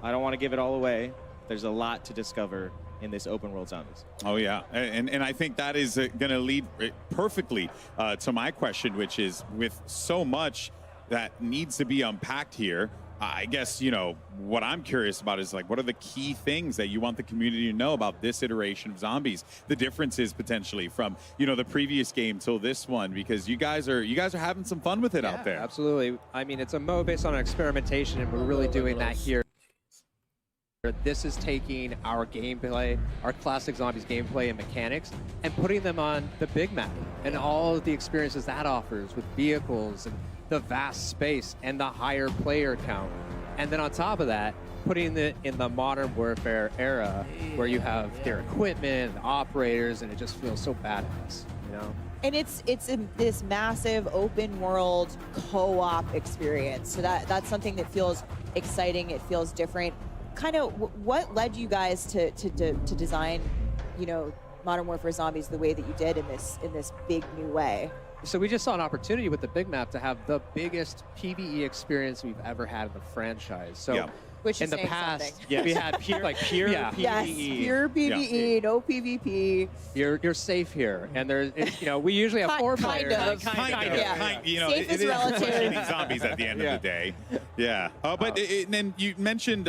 I don't want to give it all away. There's a lot to discover in this open world zombies. Oh yeah, and I think that is going to lead perfectly to my question, which is, with so much that needs to be unpacked here, I guess, you know, what I'm curious about is like, what are the key things that you want the community to know about this iteration of Zombies? The differences potentially from, you know, the previous game till this one, because you guys are having some fun with it out there. Absolutely. I mean, it's a mode based on experimentation, and we're really doing that here. This is taking our gameplay, our classic Zombies gameplay and mechanics, and putting them on the big map and all of the experiences that offers with vehicles and the vast space and the higher player count. And then on top of that, putting it in the modern warfare era where you have their equipment, the operators, and it just feels so badass, you know? And it's in this massive open world co-op experience. So that's something that feels exciting. It feels different. Kind of what led you guys to design, you know, Modern Warfare Zombies the way that you did in this big new way? So we just saw an opportunity with the big map to have the biggest PvE experience we've ever had in the franchise. So Which in is the saying past, something. we had pure PvE. Yes, pure PvE, no PvP. You're safe here, and there's you know, we usually have 4 players. Kind of. You know, Safe it is is relative. Zombies at the end of the day. Yeah. But then you mentioned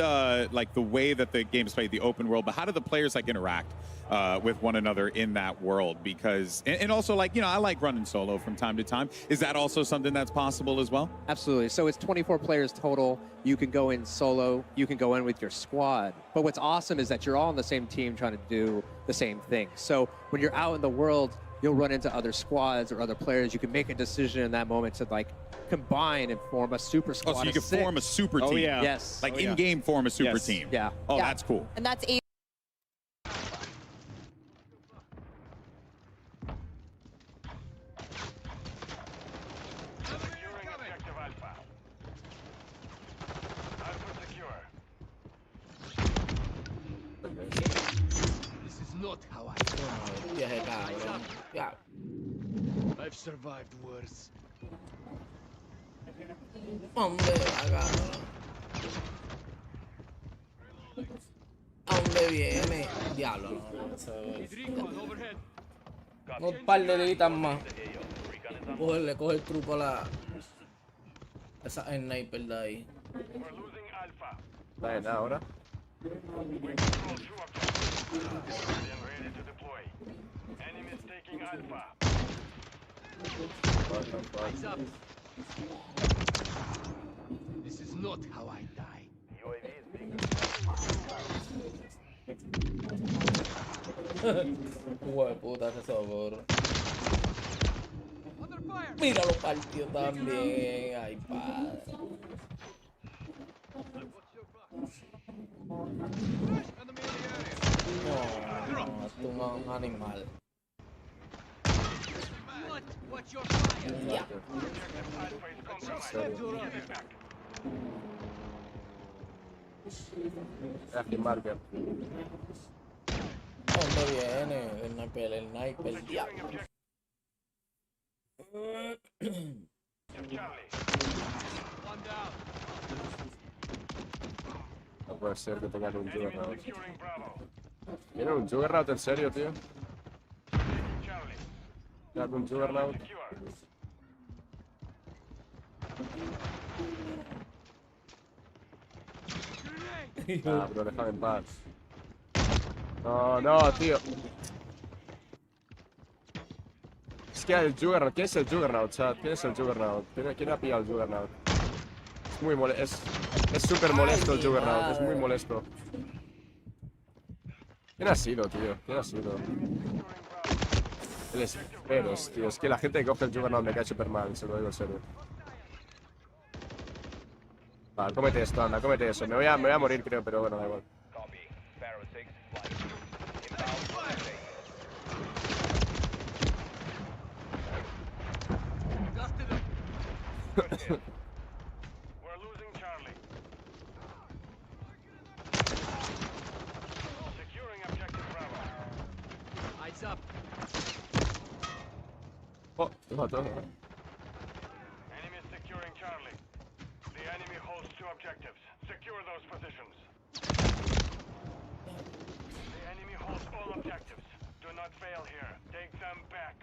like the way that the game's played, the open world, but how do the players like interact with one another in that world? Because, and also like, you know, I like running solo from time to time. Is that also something that's possible as well? Absolutely. So it's 24 players total. You can go in solo. You can go in with your squad. But what's awesome is that you're all on the same team trying to do the same thing. So when you're out in the world, you'll run into other squads or other players. You can make a decision in that moment to like combine and form a super squad. Oh, so you can form a super team. Oh, yeah. Yes. Like in-game form a super Yes. team. Yeah. Oh, that's cool. And that's This is not how I Yeah. I've survived worse. Hombre, agarra. ¿A dónde viene? Diablo, no. Un par de deditas más. Coge el truco a la... Esa sniper de ahí. Está bien, ahora. This is not how I die. Hijo de puta, ese socorro. Mira, lo partió también. Ay, padre. No, es un animal. Ya. Marker. ¿Dónde viene? El sniper, diablo. No puede ser que tengan un Juggernaut. ¿Tienen un Juggernaut en serio, tío? ¿Tienen un Juggernaut? Ah, pero déjame en paz. No, no, tío. Es que el Juggernaut, ¿quién es el Juggernaut, chat? ¿Quién es el Juggernaut? ¿Quién ha pillado el Juggernaut? Es muy molesto, es súper molesto el Juggernaut, es muy molesto. ¿Quién ha sido, tío? ¿Quién ha sido? El Esperos, tío. Es que la gente que coge el Juggernaut me cae súper mal, se lo digo en serio. Vale, cómete esto, anda, cómete eso. Me voy a morir, creo, pero bueno, da igual. Oh, te mató. Enemy securing Charlie. The enemy holds 2 objectives. Secure those positions. The enemy holds all objectives. Do not fail here. Take them back.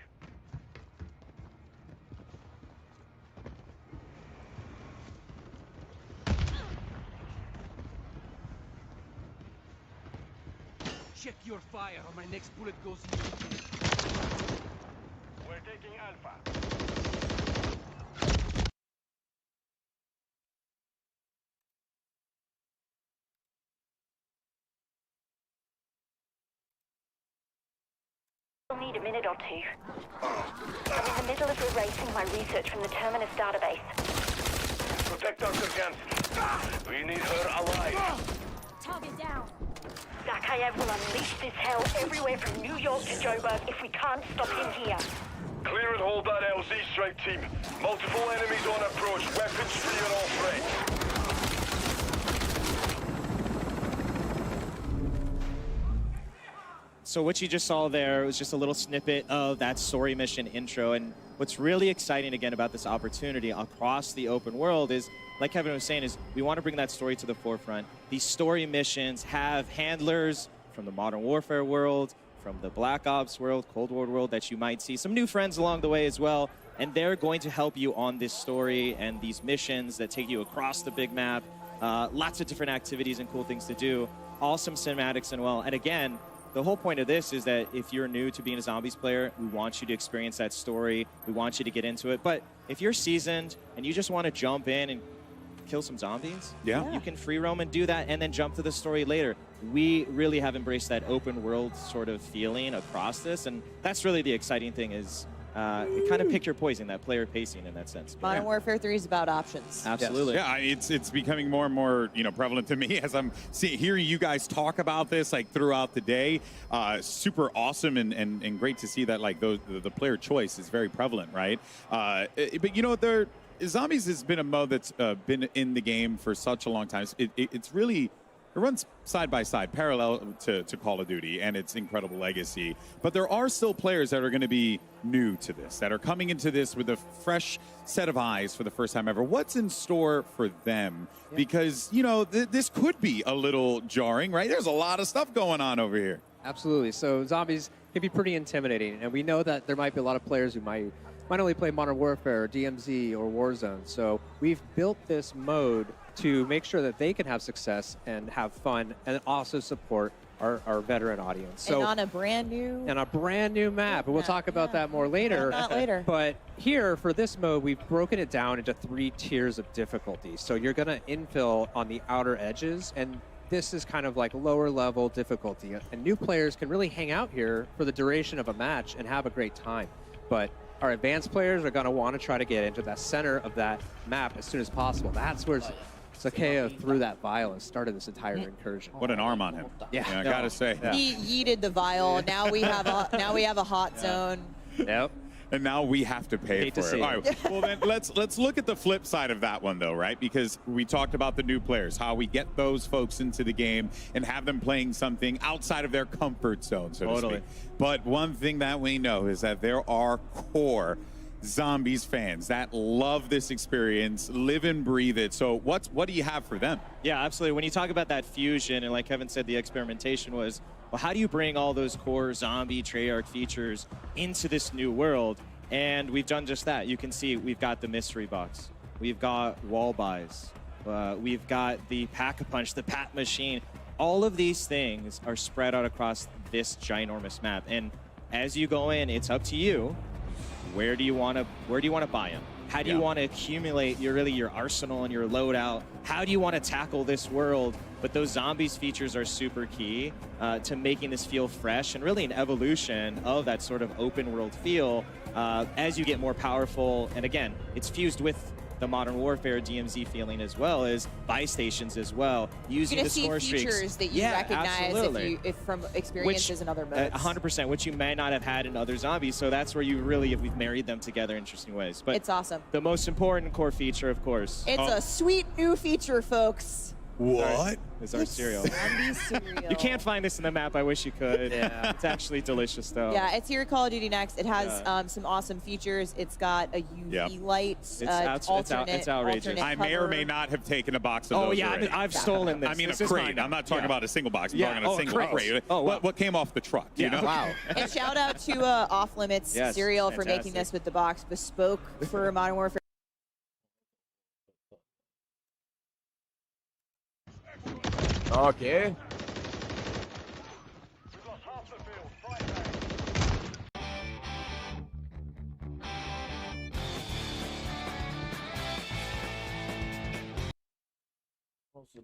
Check your fire or my next bullet goes in your head. We're taking Alpha. I'll need a minute or two. I'm in the middle of erasing my research from the Terminus database. Protect Dr. Jansen. We need her alive. Target down. Zakayev will unleash this hell everywhere from New York to Joburg if we can't stop him here. Clear and hold that LZ strike team. Multiple enemies on approach. Weapons free on all threats. So what you just saw there was just a little snippet of that story mission intro. And what's really exciting again about this opportunity across the open world is, like Kevin was saying, is we want to bring that story to the forefront. These story missions have handlers from the Modern Warfare world, from the Black Ops world, Cold War world that you might see. Some new friends along the way as well. And they're going to help you on this story and these missions that take you across the big map. Lots of different activities and cool things to do. Awesome cinematics and well. And again, the whole point of this is that if you're new to being a Zombies player, we want you to experience that story. We want you to get into it. But if you're seasoned and you just want to jump in and kill some zombies, you can free roam and do that and then jump to the story later. We really have embraced that open world sort of feeling across this. And that's really the exciting thing is kind of pick your poison, that player pacing in that sense. Modern Warfare 3 is about options. Absolutely. Yeah, it's becoming more and more prevalent to me as I'm hearing you guys talk about this like throughout the day. Super awesome and great to see that like the player choice is very prevalent, right? But Zombies has been a mode that's been in the game for such a long time. It's really. It runs side by side, parallel to Call of Duty and its incredible legacy. But there are still players that are going to be new to this, that are coming into this with a fresh set of eyes for the first time ever. What's in store for them? Yeah. Because, this could be a little jarring, right? There's a lot of stuff going on over here. Absolutely. So Zombies can be pretty intimidating. And we know that there might be a lot of players who might only play Modern Warfare, or DMZ, or Warzone. So we've built this mode to make sure that they can have success and have fun and also support our veteran audience. So, and on a brand new map. And we'll talk about that more later. But here, for this mode, we've broken it down into 3 tiers of difficulty. So you're going to infill on the outer edges, and this is kind of like lower level difficulty. And new players can really hang out here for the duration of a match and have a great time. But our advanced players are going to want to try to get into the center of that map as soon as possible. That's where Zakayev threw that vial and started this entire incursion. What an arm on him! Yeah, I gotta say. Yeah. He yeeted the vial. Now we have a hot zone. Yep. And now we have to pay for it. All right. Well, then let's look at the flip side of that one, though, right? Because we talked about the new players, how we get those folks into the game and have them playing something outside of their comfort zone, so to speak. But one thing that we know is that there are core Zombies fans that love this experience, live and breathe it. So what do you have for them? Yeah, absolutely. When you talk about that fusion, and like Kevin said, the experimentation was, well, how do you bring all those core zombie Treyarch features into this new world? And we've done just that. You can see we've got the mystery box. We've got wall buys. We've got the Pack-a-Punch, the Pat machine. All of these things are spread out across this ginormous map. And as you go in, it's up to you. Where do you want to buy them? How do you want to accumulate your arsenal and your loadout? How do you want to tackle this world? But those Zombies features are super key to making this feel fresh and really an evolution of that sort of open world feel as you get more powerful. And again, it's fused with the Modern Warfare DMZ feeling as well as buy stations as well. Using the score streaks. You're going to see features that you recognize if from experiences in other modes. 100%, which you may not have had in other Zombies. So that's where we've married them together in interesting ways. But it's awesome. The most important core feature, of course. It's a sweet new feature, folks. What? It's our cereal. Zombie cereal. You can't find this in the map. I wish you could. Yeah. It's actually delicious, though. Yeah, it's here at Call of Duty Next. It has some awesome features. It's got a UV light, it's outrageous. I may or may not have taken a box of those. Oh, yeah, already. I've stolen this. I mean, this a crate. I'm not talking about a single box. I'm talking a single crate. Oh, wow. What came off the truck? You know? Wow. And shout out to Off Limits Cereal for making this with the box bespoke for Modern Warfare. Okay. Is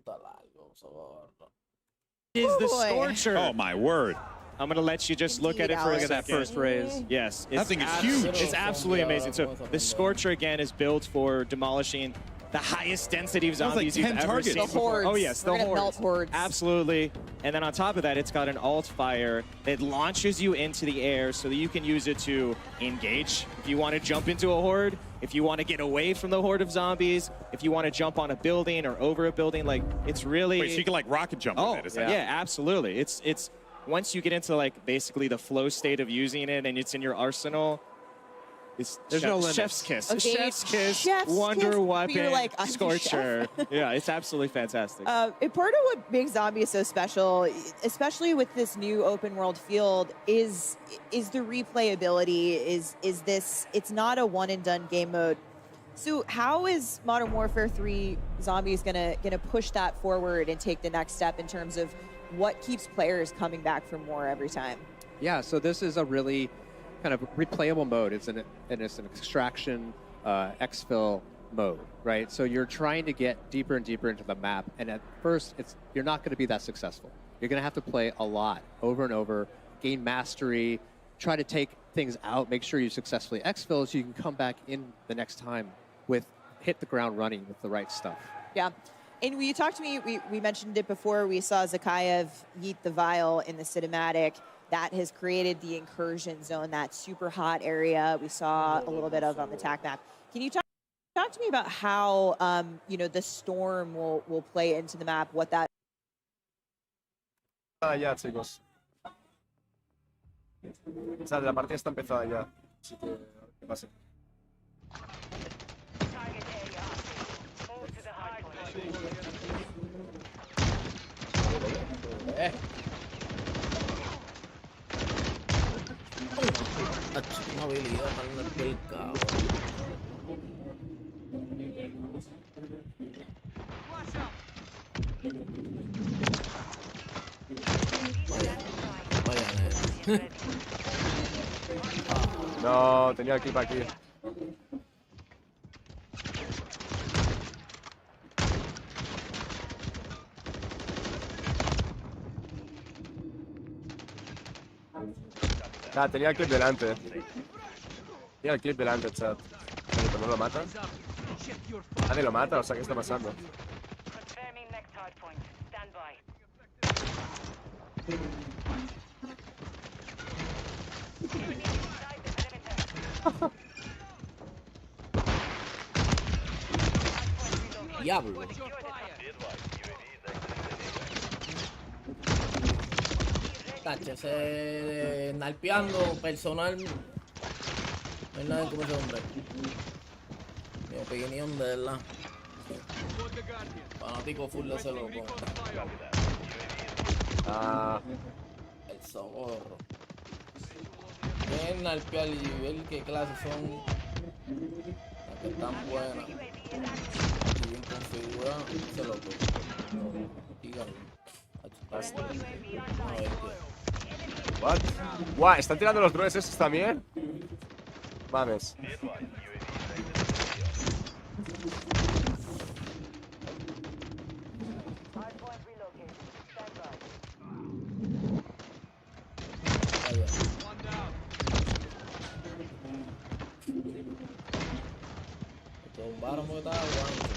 the boy. Scorcher. Oh my word. I'm gonna let you just look at it for a Look at second. that first raise. Yes, That thing is huge. It's absolutely amazing. So the Scorcher again is built for demolishing the highest density of That was like zombies you've 10 ever targets. seen The before. hordes. Oh yes, the We're gonna hordes. melt hordes. Absolutely. And then on top of that, it's got an alt fire that launches you into the air so that you can use it to engage. If you want to jump into a horde, if you want to get away from the horde of zombies, if you want to jump on a building or over a building, like it's really. Wait, so you can like rocket jump Oh, with it, is that? yeah, absolutely. It's once you get into like basically the flow state of using it and it's in your arsenal, There's no limit. Chef's kiss. Okay, Chef's kiss, chef's wonder kiss, but weapon, you're like, I'm the Scorcher. Yeah, it's absolutely fantastic. Part of what makes Zombies so special, especially with this new open world field, is the replayability. Is this? It's not a one and done game mode. So how is Modern Warfare 3 Zombies gonna push that forward and take the next step in terms of what keeps players coming back for more every time? Yeah, so this is a really kind of replayable mode. It's an extraction exfil mode, right? So you're trying to get deeper and deeper into the map, and at first you're not going to be that successful. You're going to have to play a lot over and over, gain mastery, try to take things out, make sure you successfully exfil so you can come back in the next time hit the ground running with the right stuff. Yeah. And when you talked to me, we mentioned it before, we saw Zakayev yeet the vial in the cinematic. That has created the incursion zone, that super hot area we saw a little bit of on the TAC map. Can you talk to me about how the storm will play into the map, what that... Ya, chicos. O sea, la partida está empezada ya. Así que pase. Una habilidad para el cabrón. Vaya, No, tenía el clip aquí. Ah, tenía el clip delante. Tenía el clip delante, chat. Oye, pero no lo mata. Nadie lo mata, o sea, ¿qué está pasando? Diablo. Tacho, ese nalpeando personal. No hay nada como ese hombre. Mi opinión, de verdad. Fanático full de ese loco. Ah. El socorro. Ven nalpear y ver qué clases son. Las que están buenas. Y bien configuradas. Ese loco. Dígame. What? Guau, ¿están tirando los drones esos también? Mames. Tumbaron porque estaba aguante.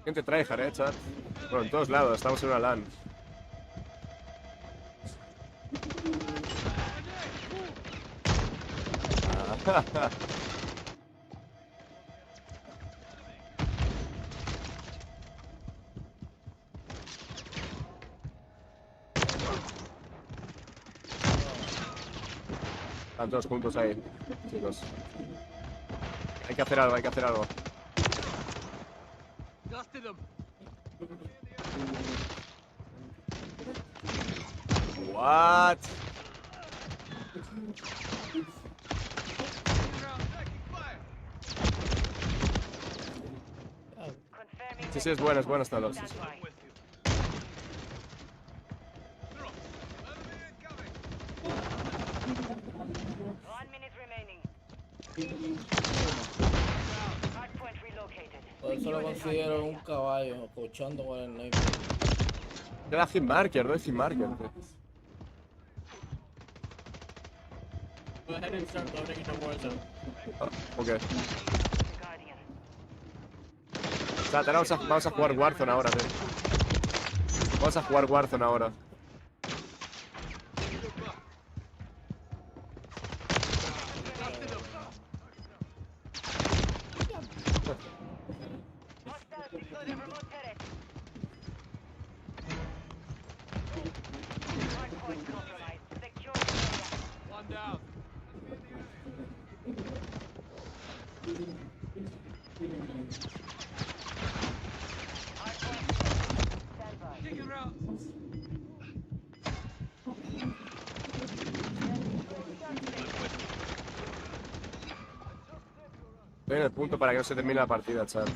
Gente tryhard, chat. Bueno, en todos lados, estamos en una LAN. Están todos juntos ahí, chicos. Hay que hacer algo, hay que hacer algo. What? Sí, sí, es bueno esta dos. Por eso lo considero un caballo, cochando con el sniper. Queda hit marker, no es hit marker. Go ahead and start loading into Warzone. Ok. O sea, vamos a jugar Warzone ahora, tío. Vamos a jugar Warzone ahora. One down. Estoy en el punto para que no se termine la partida, chaval.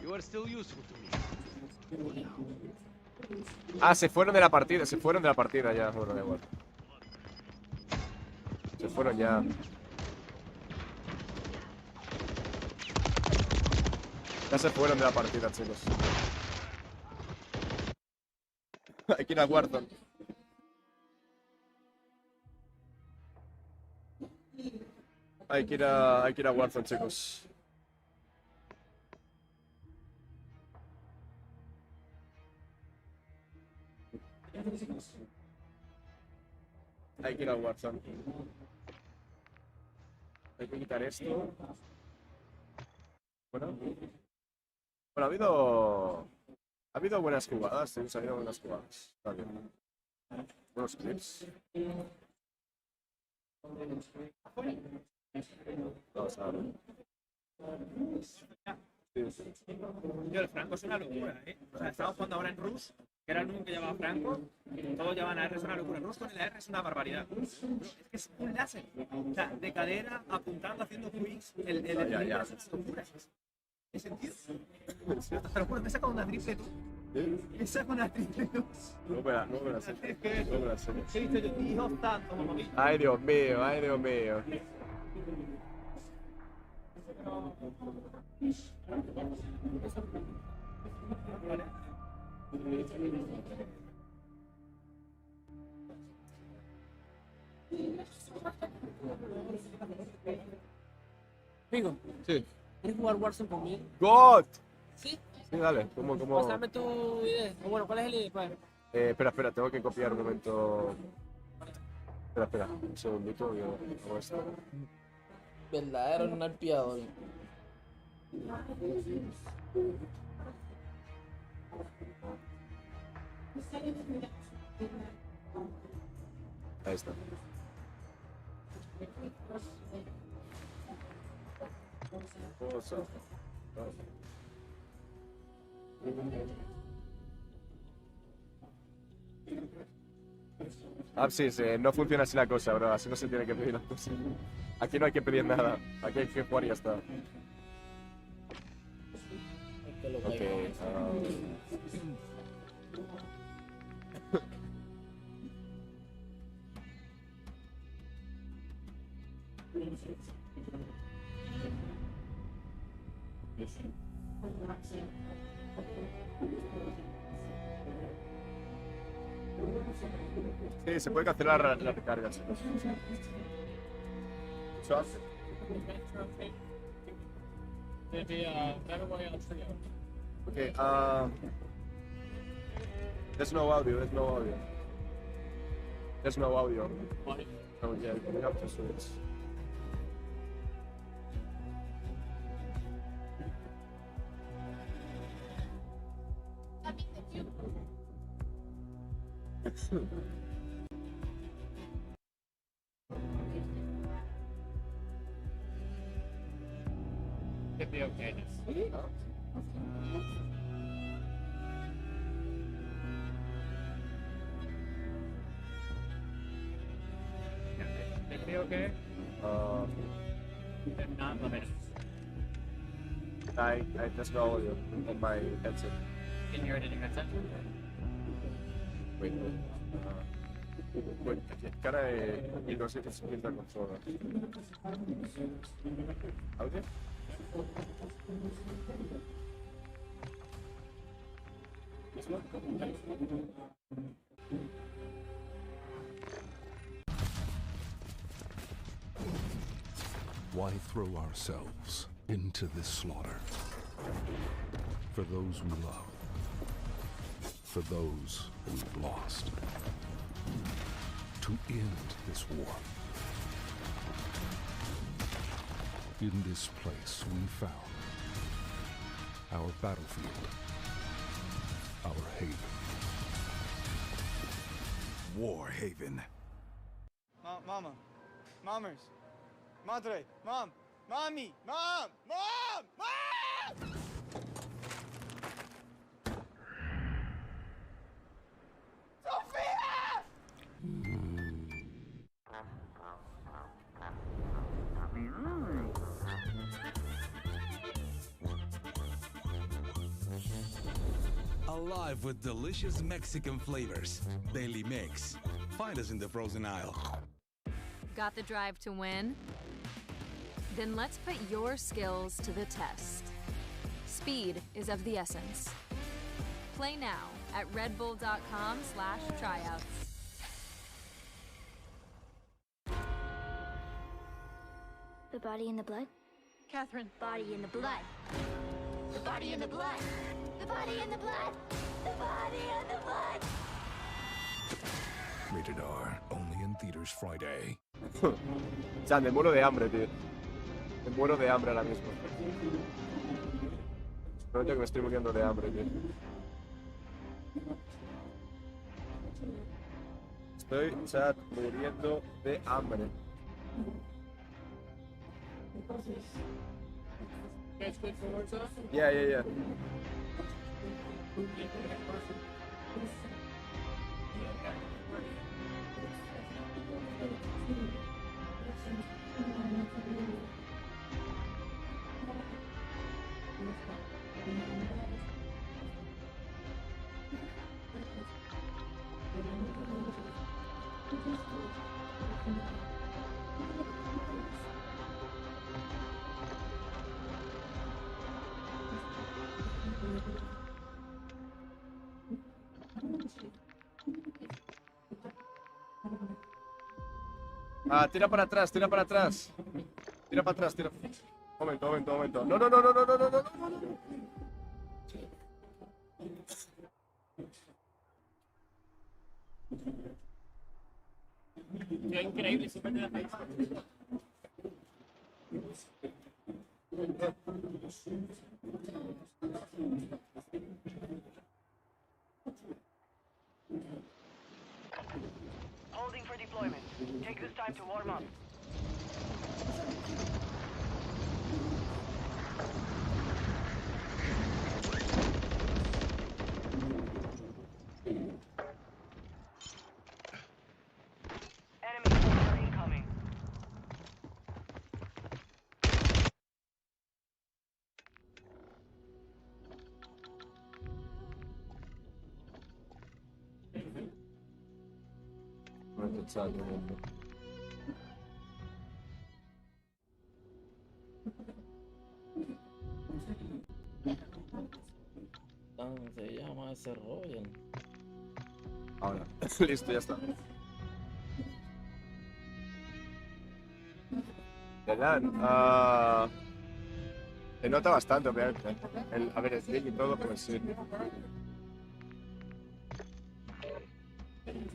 You are still useful to me. Ah, se fueron de la partida ya. Bueno, da igual. Se fueron ya. Ya se fueron de la partida, chicos. Hay que ir a Warzone. Hay que ir a Warzone, chicos. Hay que ir a Warzone. Hay que quitar esto. Bueno, ha habido buenas jugadas, sí, ha habido buenas jugadas. Está bien. Buenos clips. Vamos a ver. Tío, el Franco es una locura, ¿eh? O sea, estamos jugando ahora en Rush, que era el único que llevaba Franco, todos llevan a R, es una locura. Rush con el AR es una barbaridad. Es que es un láser. O sea, de cadera, apuntando, haciendo quicks, el es una locura. ¿Qué sentido? Te lo juro, me he sacado una triple tú. Me he sacado una triple tú. No me la sé. No me la sé. ¿Qué he visto yo? Hijos tanto, mamá mía. Ay, Dios mío, ay, Dios mío. Amigo, Sí. ¿quieres jugar Warzone conmigo? ¡God! ¿Sí? Sí, dale. ¿Cómo? Pásame tu idea. O bueno, ¿cuál es el idea? Pues? Espera, tengo que copiar un momento. Espera, un segundito, yo hago esto. Verdadero narpiador. Ahí está. Ah, sí, no funciona así la cosa, bro. Así no se tiene que pedir las cosas. Aquí no hay que pedir nada. Aquí hay que jugar y ya está. Ok. Sí, se puede cancelar la recarga. Shot. Okay, there's no audio, There's no audio. Oh yeah, we have to switch. Could be okay. Could be okay. If not, let me know. I just know audio on my headset. Can you hear it in your headset? Wait. Cara y no sé qué se pinta con soda. ¿Audio? Why throw ourselves into this slaughter? For those we love. For those we've lost. To end this war. In this place we found our battlefield, our haven. War Haven. Mama. Mammers. Madre. Mom. Mommy. Mom. Mom. Mom! Sophia! Alive with delicious Mexican flavors. Daily Mix. Find us in the frozen aisle. Got the drive to win? Then let's put your skills to the test. Speed is of the essence. Play now at redbull.com/tryouts. The body in the blood? Catherine. Body in the blood. The body in the blood. The body in the blood. The body in the blood. Rated R. Only in theaters Friday. O sea, me muero de hambre, tío. Me muero de hambre ahora mismo. Prometo que me estoy muriendo de hambre, tío. Estoy, chat, muriendo de hambre. Yeah. Ah, tira para atrás. Tira para atrás, tira. Momento. No. Qué increíble, siempre te das ahí. Holding for deployment. Take this time to warm up. Enemy soldier incoming. Momento, chat, momento. Se llama ese Royal. Ahora, listo, ya está. ¿Verdad? Se nota bastante, obviamente. A ver, el click y todo, pues sí.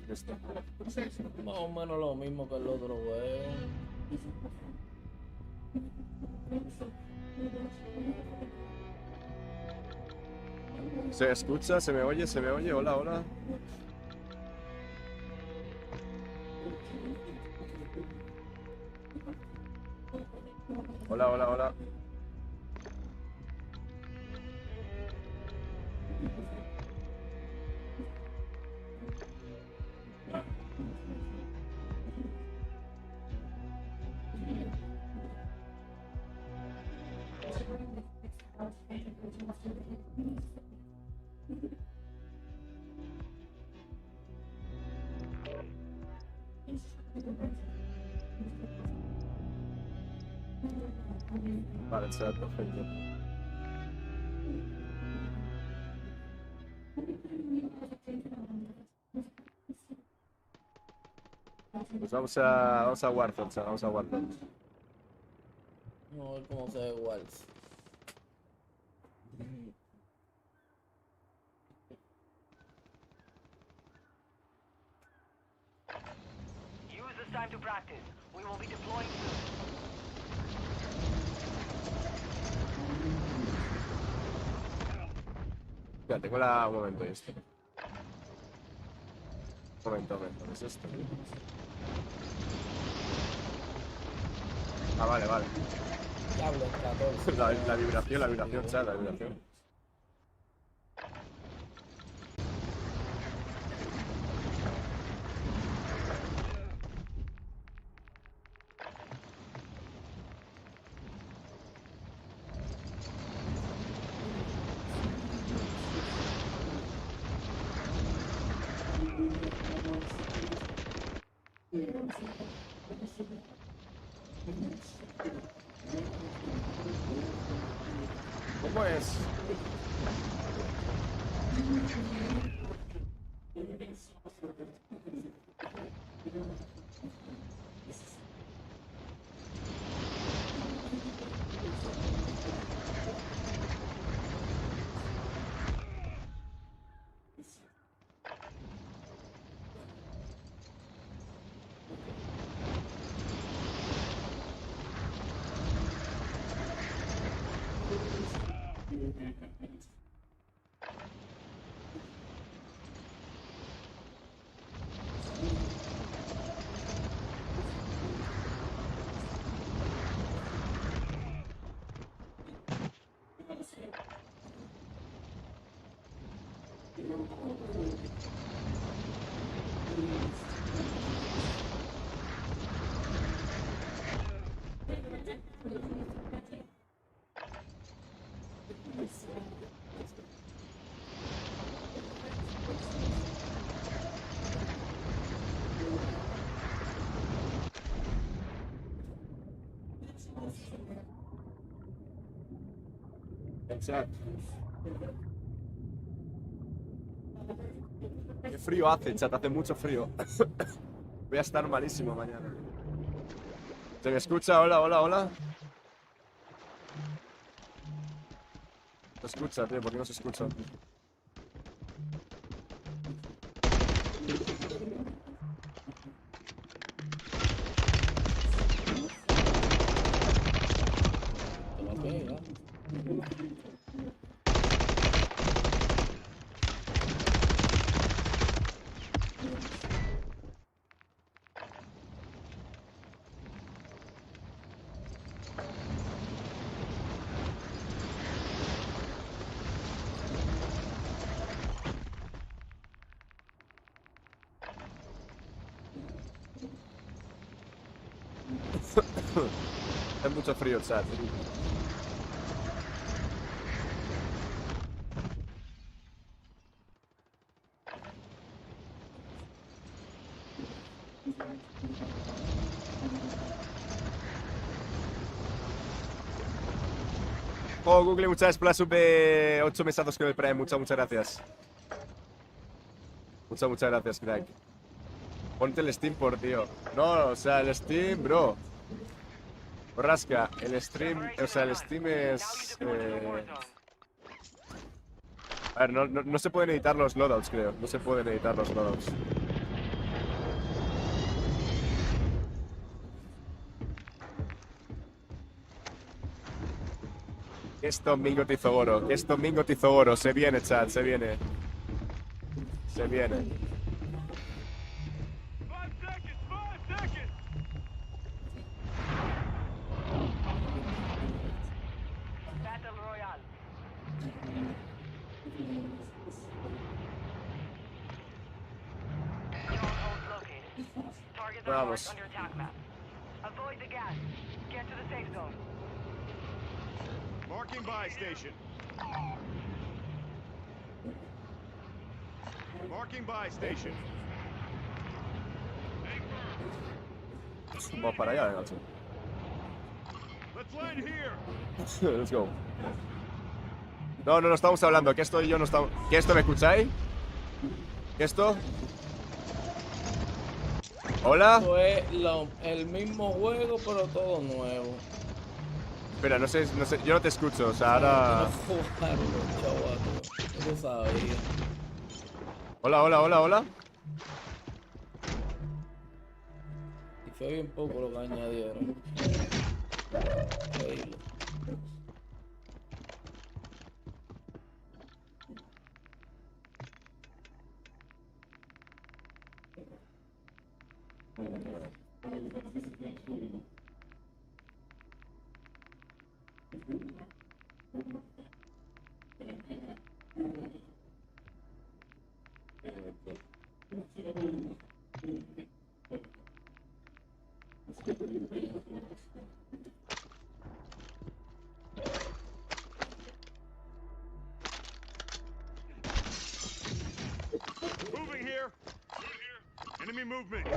Listo. Más o menos lo mismo que el otro juego. ¿Se escucha? ¿Se me oye? Hola. Hola. Vale, chat, perfecto. Pues vamos a Warzone, chat, vamos a Warzone. Vamos a ver cómo se ve Walls. Use this time to practice. We will be deploying soon. Ya, tengo la... Un momento, esto. Un momento, ¿qué es esto? Ah, vale, vale. Diablo, 14. La vibración, chat, la vibración. ¿Cómo es? Chat. Qué frío hace, chat, hace mucho frío. Voy a estar malísimo mañana. ¿Se me escucha? Hola, hola, hola. ¿Se escucha, tío? ¿Por qué no se escucha? Hace mucho frío, chat. Oh, Google, muchas gracias por la sub de 8 mesazos con el Prime. Muchas gracias. Muchas gracias, crack. Ponte el Steam por tío. No, o sea, el Steam, bro. Rasca, el stream, o sea, el Steam es... A ver, no se pueden editar los loadouts, creo. No se pueden editar los loadouts. Es domingo Tizogoro, es domingo Tizogoro. Se viene, chat, se viene. Se viene. Vamos. Marking buy station. Marking buy station. Vamos para allá, gacho. Let's go. No, no, no estamos hablando. Que esto y yo no estamos. ¿Que esto me escucháis? ¿Que esto? ¿Hola? Esto es el mismo juego, pero todo nuevo. Espera, no sé, yo no te escucho, o sea, ahora... No sabía. Hola, hola, hola, hola. Y fue bien poco lo que añadieron. Increíble. Moving here. Enemy movement.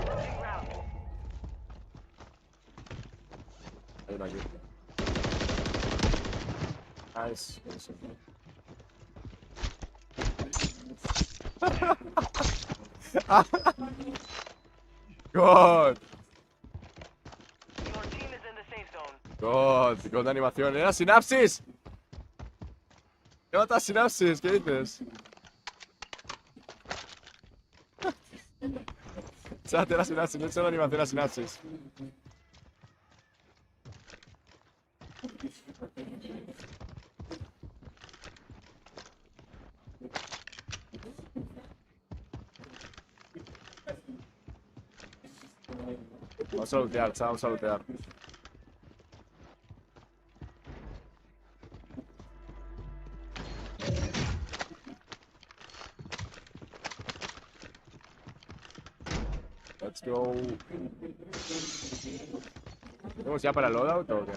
Hay uno aquí. Nice. God. God de animación. ¡Era sinapsis! ¿Qué mata sinapsis? ¿Qué dices? Chat, era sinapsis, no he hecho la animación a sinapsis. Vamos a lootear, chat, vamos a lootear. Let's go. ¿Tenemos ya para el loadout o qué?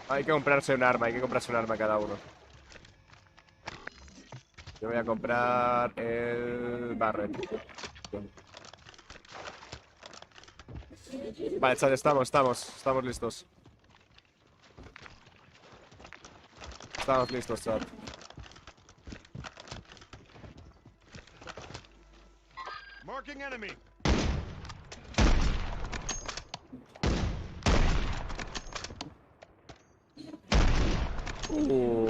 Hay que comprarse un arma, hay que comprarse un arma cada uno. Yo voy a comprar el Barret. Vale, chat, estamos listos. Estamos listos, chat. Marking enemy.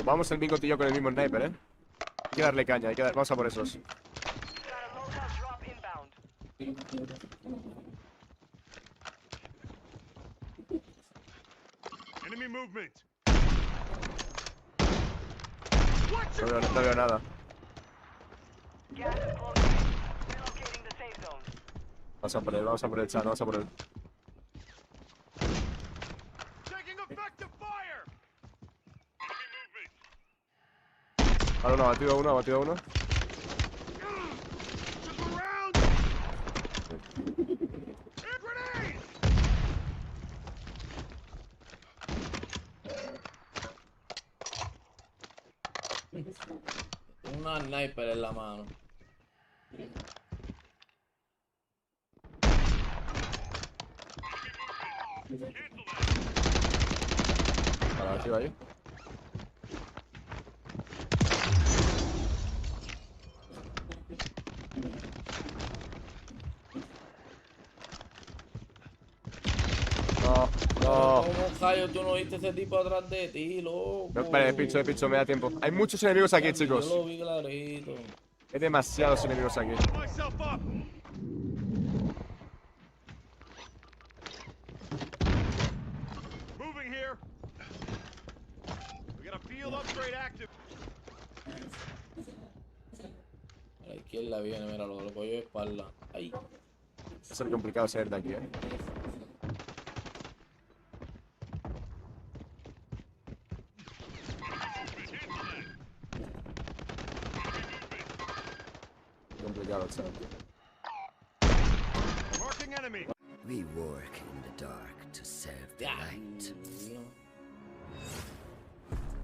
Vamos el bingo tío con el mismo sniper, Hay que darle caña, vamos a por esos. Enemy movement. No veo nada. Vamos a por el chat, vamos a por él. Vale, ha batido uno. Una sniper en la mano. Vale, activa ahí. No. ¿Cómo, Jayo, tú no viste ese tipo atrás de ti, loco? Vale, de pincho, me da tiempo. Hay muchos enemigos aquí, chicos. Yo lo vi clarito. Hay demasiados enemigos aquí. Moving here. We got a field upgrade active. A la izquierda viene, mira, lo cogió de espalda. Ahí. Va a ser complicado salir de aquí, complicado, chaval. We work in the dark to serve the light.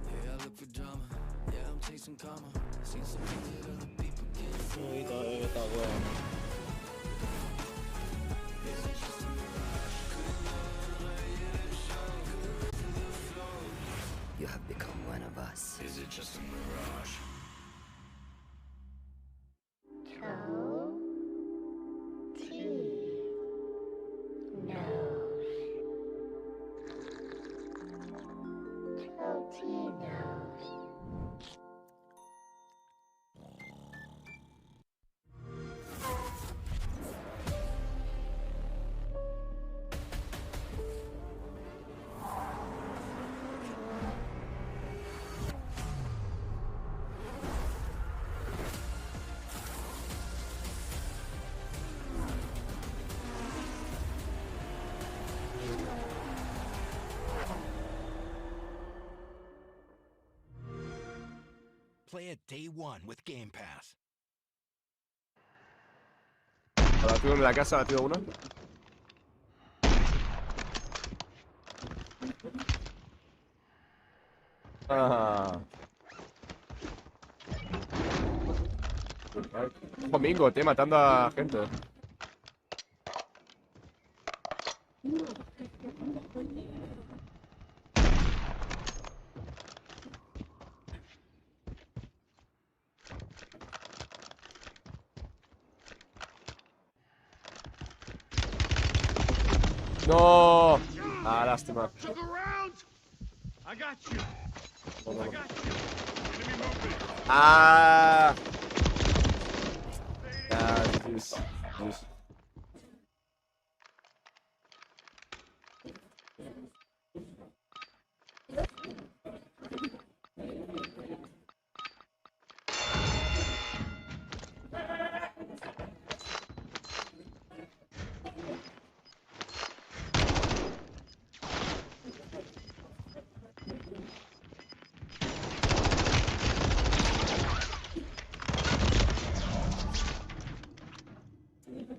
Yeah, I look for drama. Yeah, I'm chasing karma. Seen some things that other people can't see. You have become one of us. Is it just a mirage? Play it day one with Game Pass. Abatido en la casa, abatido uno. Ah. Domingo, tío, matando a gente. No. Ah, lástima. Ah. Ah, jeez.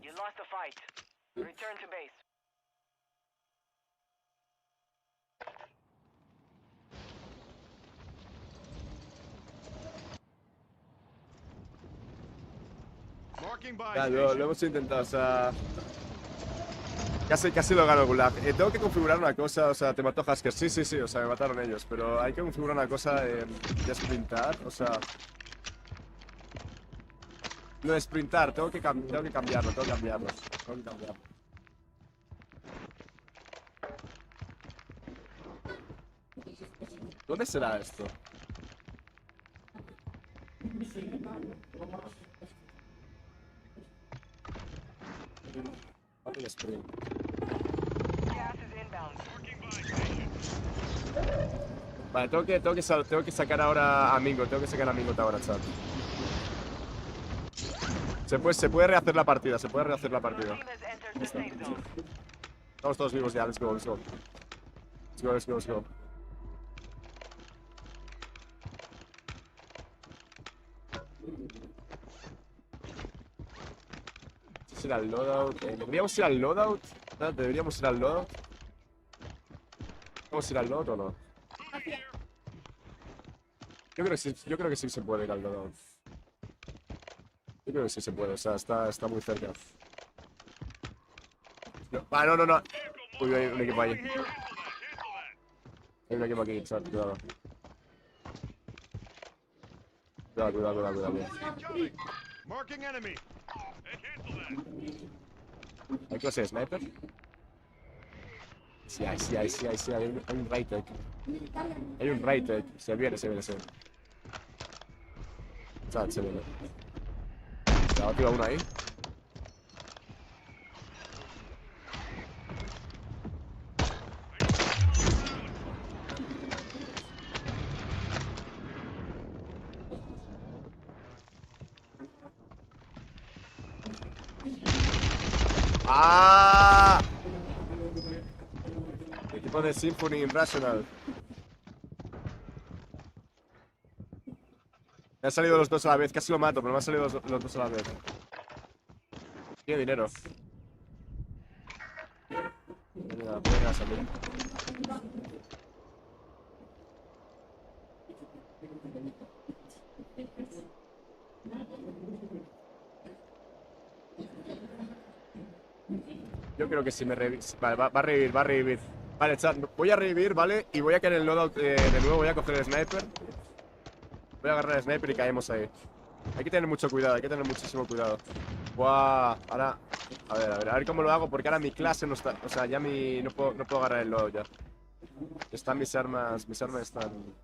You lost the fight. Return to base. Ya, lo hemos intentado, o sea... Casi lo gano, Gulag. Tengo que configurar una cosa, o sea, te mató Hasker. Sí, o sea, me mataron ellos, pero hay que configurar una cosa de sprintar, o sea... Lo de sprintar, tengo que cambiarlo. ¿Dónde será esto? Happy sprint. Vale, tengo que sacar ahora a Mingo. Tengo que sacar a Mingo ahora, chat. Se puede rehacer la partida. Estamos todos vivos ya. Let's go. Ir al loadout. ¿Deberíamos ir al loadout? ¿Deberíamos ir al loadout? ¿Vamos a ir al loadout o no? Yo creo que sí se puede ir al loadout. Yo creo que sí se puede, o sea, está muy cerca. No. Ah, no. Uy, hay un equipo ahí. Hay un equipo aquí, chat, cuidado. Cuidado. ¿Hay clase de sniper? Sí, hay un Raytech. Hay un Raytech. Se viene. Chat, se viene. Se ha tirado uno ahí. ¡Ah! Equipo de Symphony Irrational. Me han salido los dos a la vez. Casi lo mato, pero me han salido los dos a la vez. Tiene dinero. Venga, salir. Yo creo que si me revive... Vale, va a revivir, va a revivir. Vale, chat, voy a revivir, ¿vale? Y voy a caer en el loadout de nuevo, voy a coger el sniper. Voy a agarrar el sniper y caemos ahí. Hay que tener mucho cuidado, hay que tener muchísimo cuidado. Buah, ahora... A ver cómo lo hago, porque ahora mi clase no está... O sea, ya no puedo agarrar el loadout ya. Están mis armas están...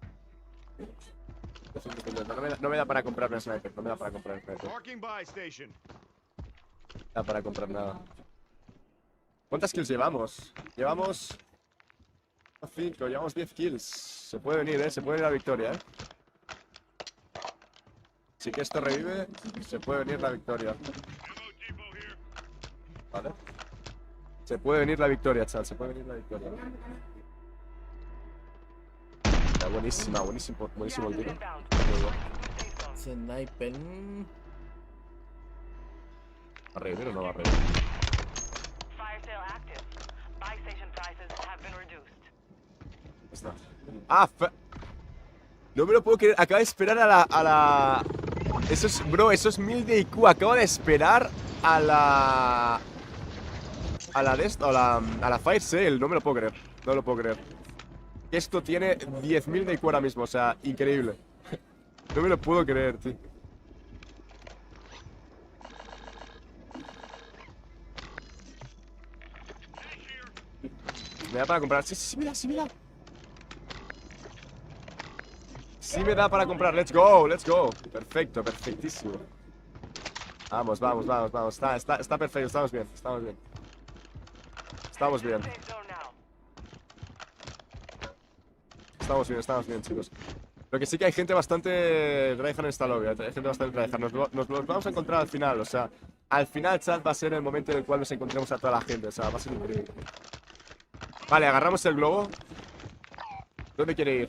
No me da para comprarme el sniper, no me da para comprar el sniper. No da para comprar nada. ¿Cuántas kills llevamos? Llevamos 5, llevamos 10 kills. Se puede venir, se puede venir la victoria, Si que esto revive, se puede venir la victoria. Vale. Se puede venir la victoria, chat, se puede venir la victoria. Está buenísimo el tiro. Sniper. ¿Va a revivir o no va a revivir? Está. No me lo puedo creer. Acaba de esperar a la... Eso es 1000 de IQ. Acaba de esperar a la... A la Fire Sale. No me lo puedo creer. No lo puedo creer. Esto tiene 10.000 de IQ ahora mismo. O sea, increíble. No me lo puedo creer, tío. Me da para comprar. Sí, me da. Sí me da para comprar. Let's go. Perfecto, perfectísimo. Vamos. Está perfecto. Estamos bien. Estamos bien, chicos. Lo que sí que hay gente bastante tryhard en esta lobby. Hay gente bastante tryhard. Nos los vamos a encontrar al final. O sea, al final, chat, va a ser el momento en el cual nos encontremos a toda la gente. O sea, va a ser increíble. Vale, agarramos el globo. ¿Dónde quiere ir?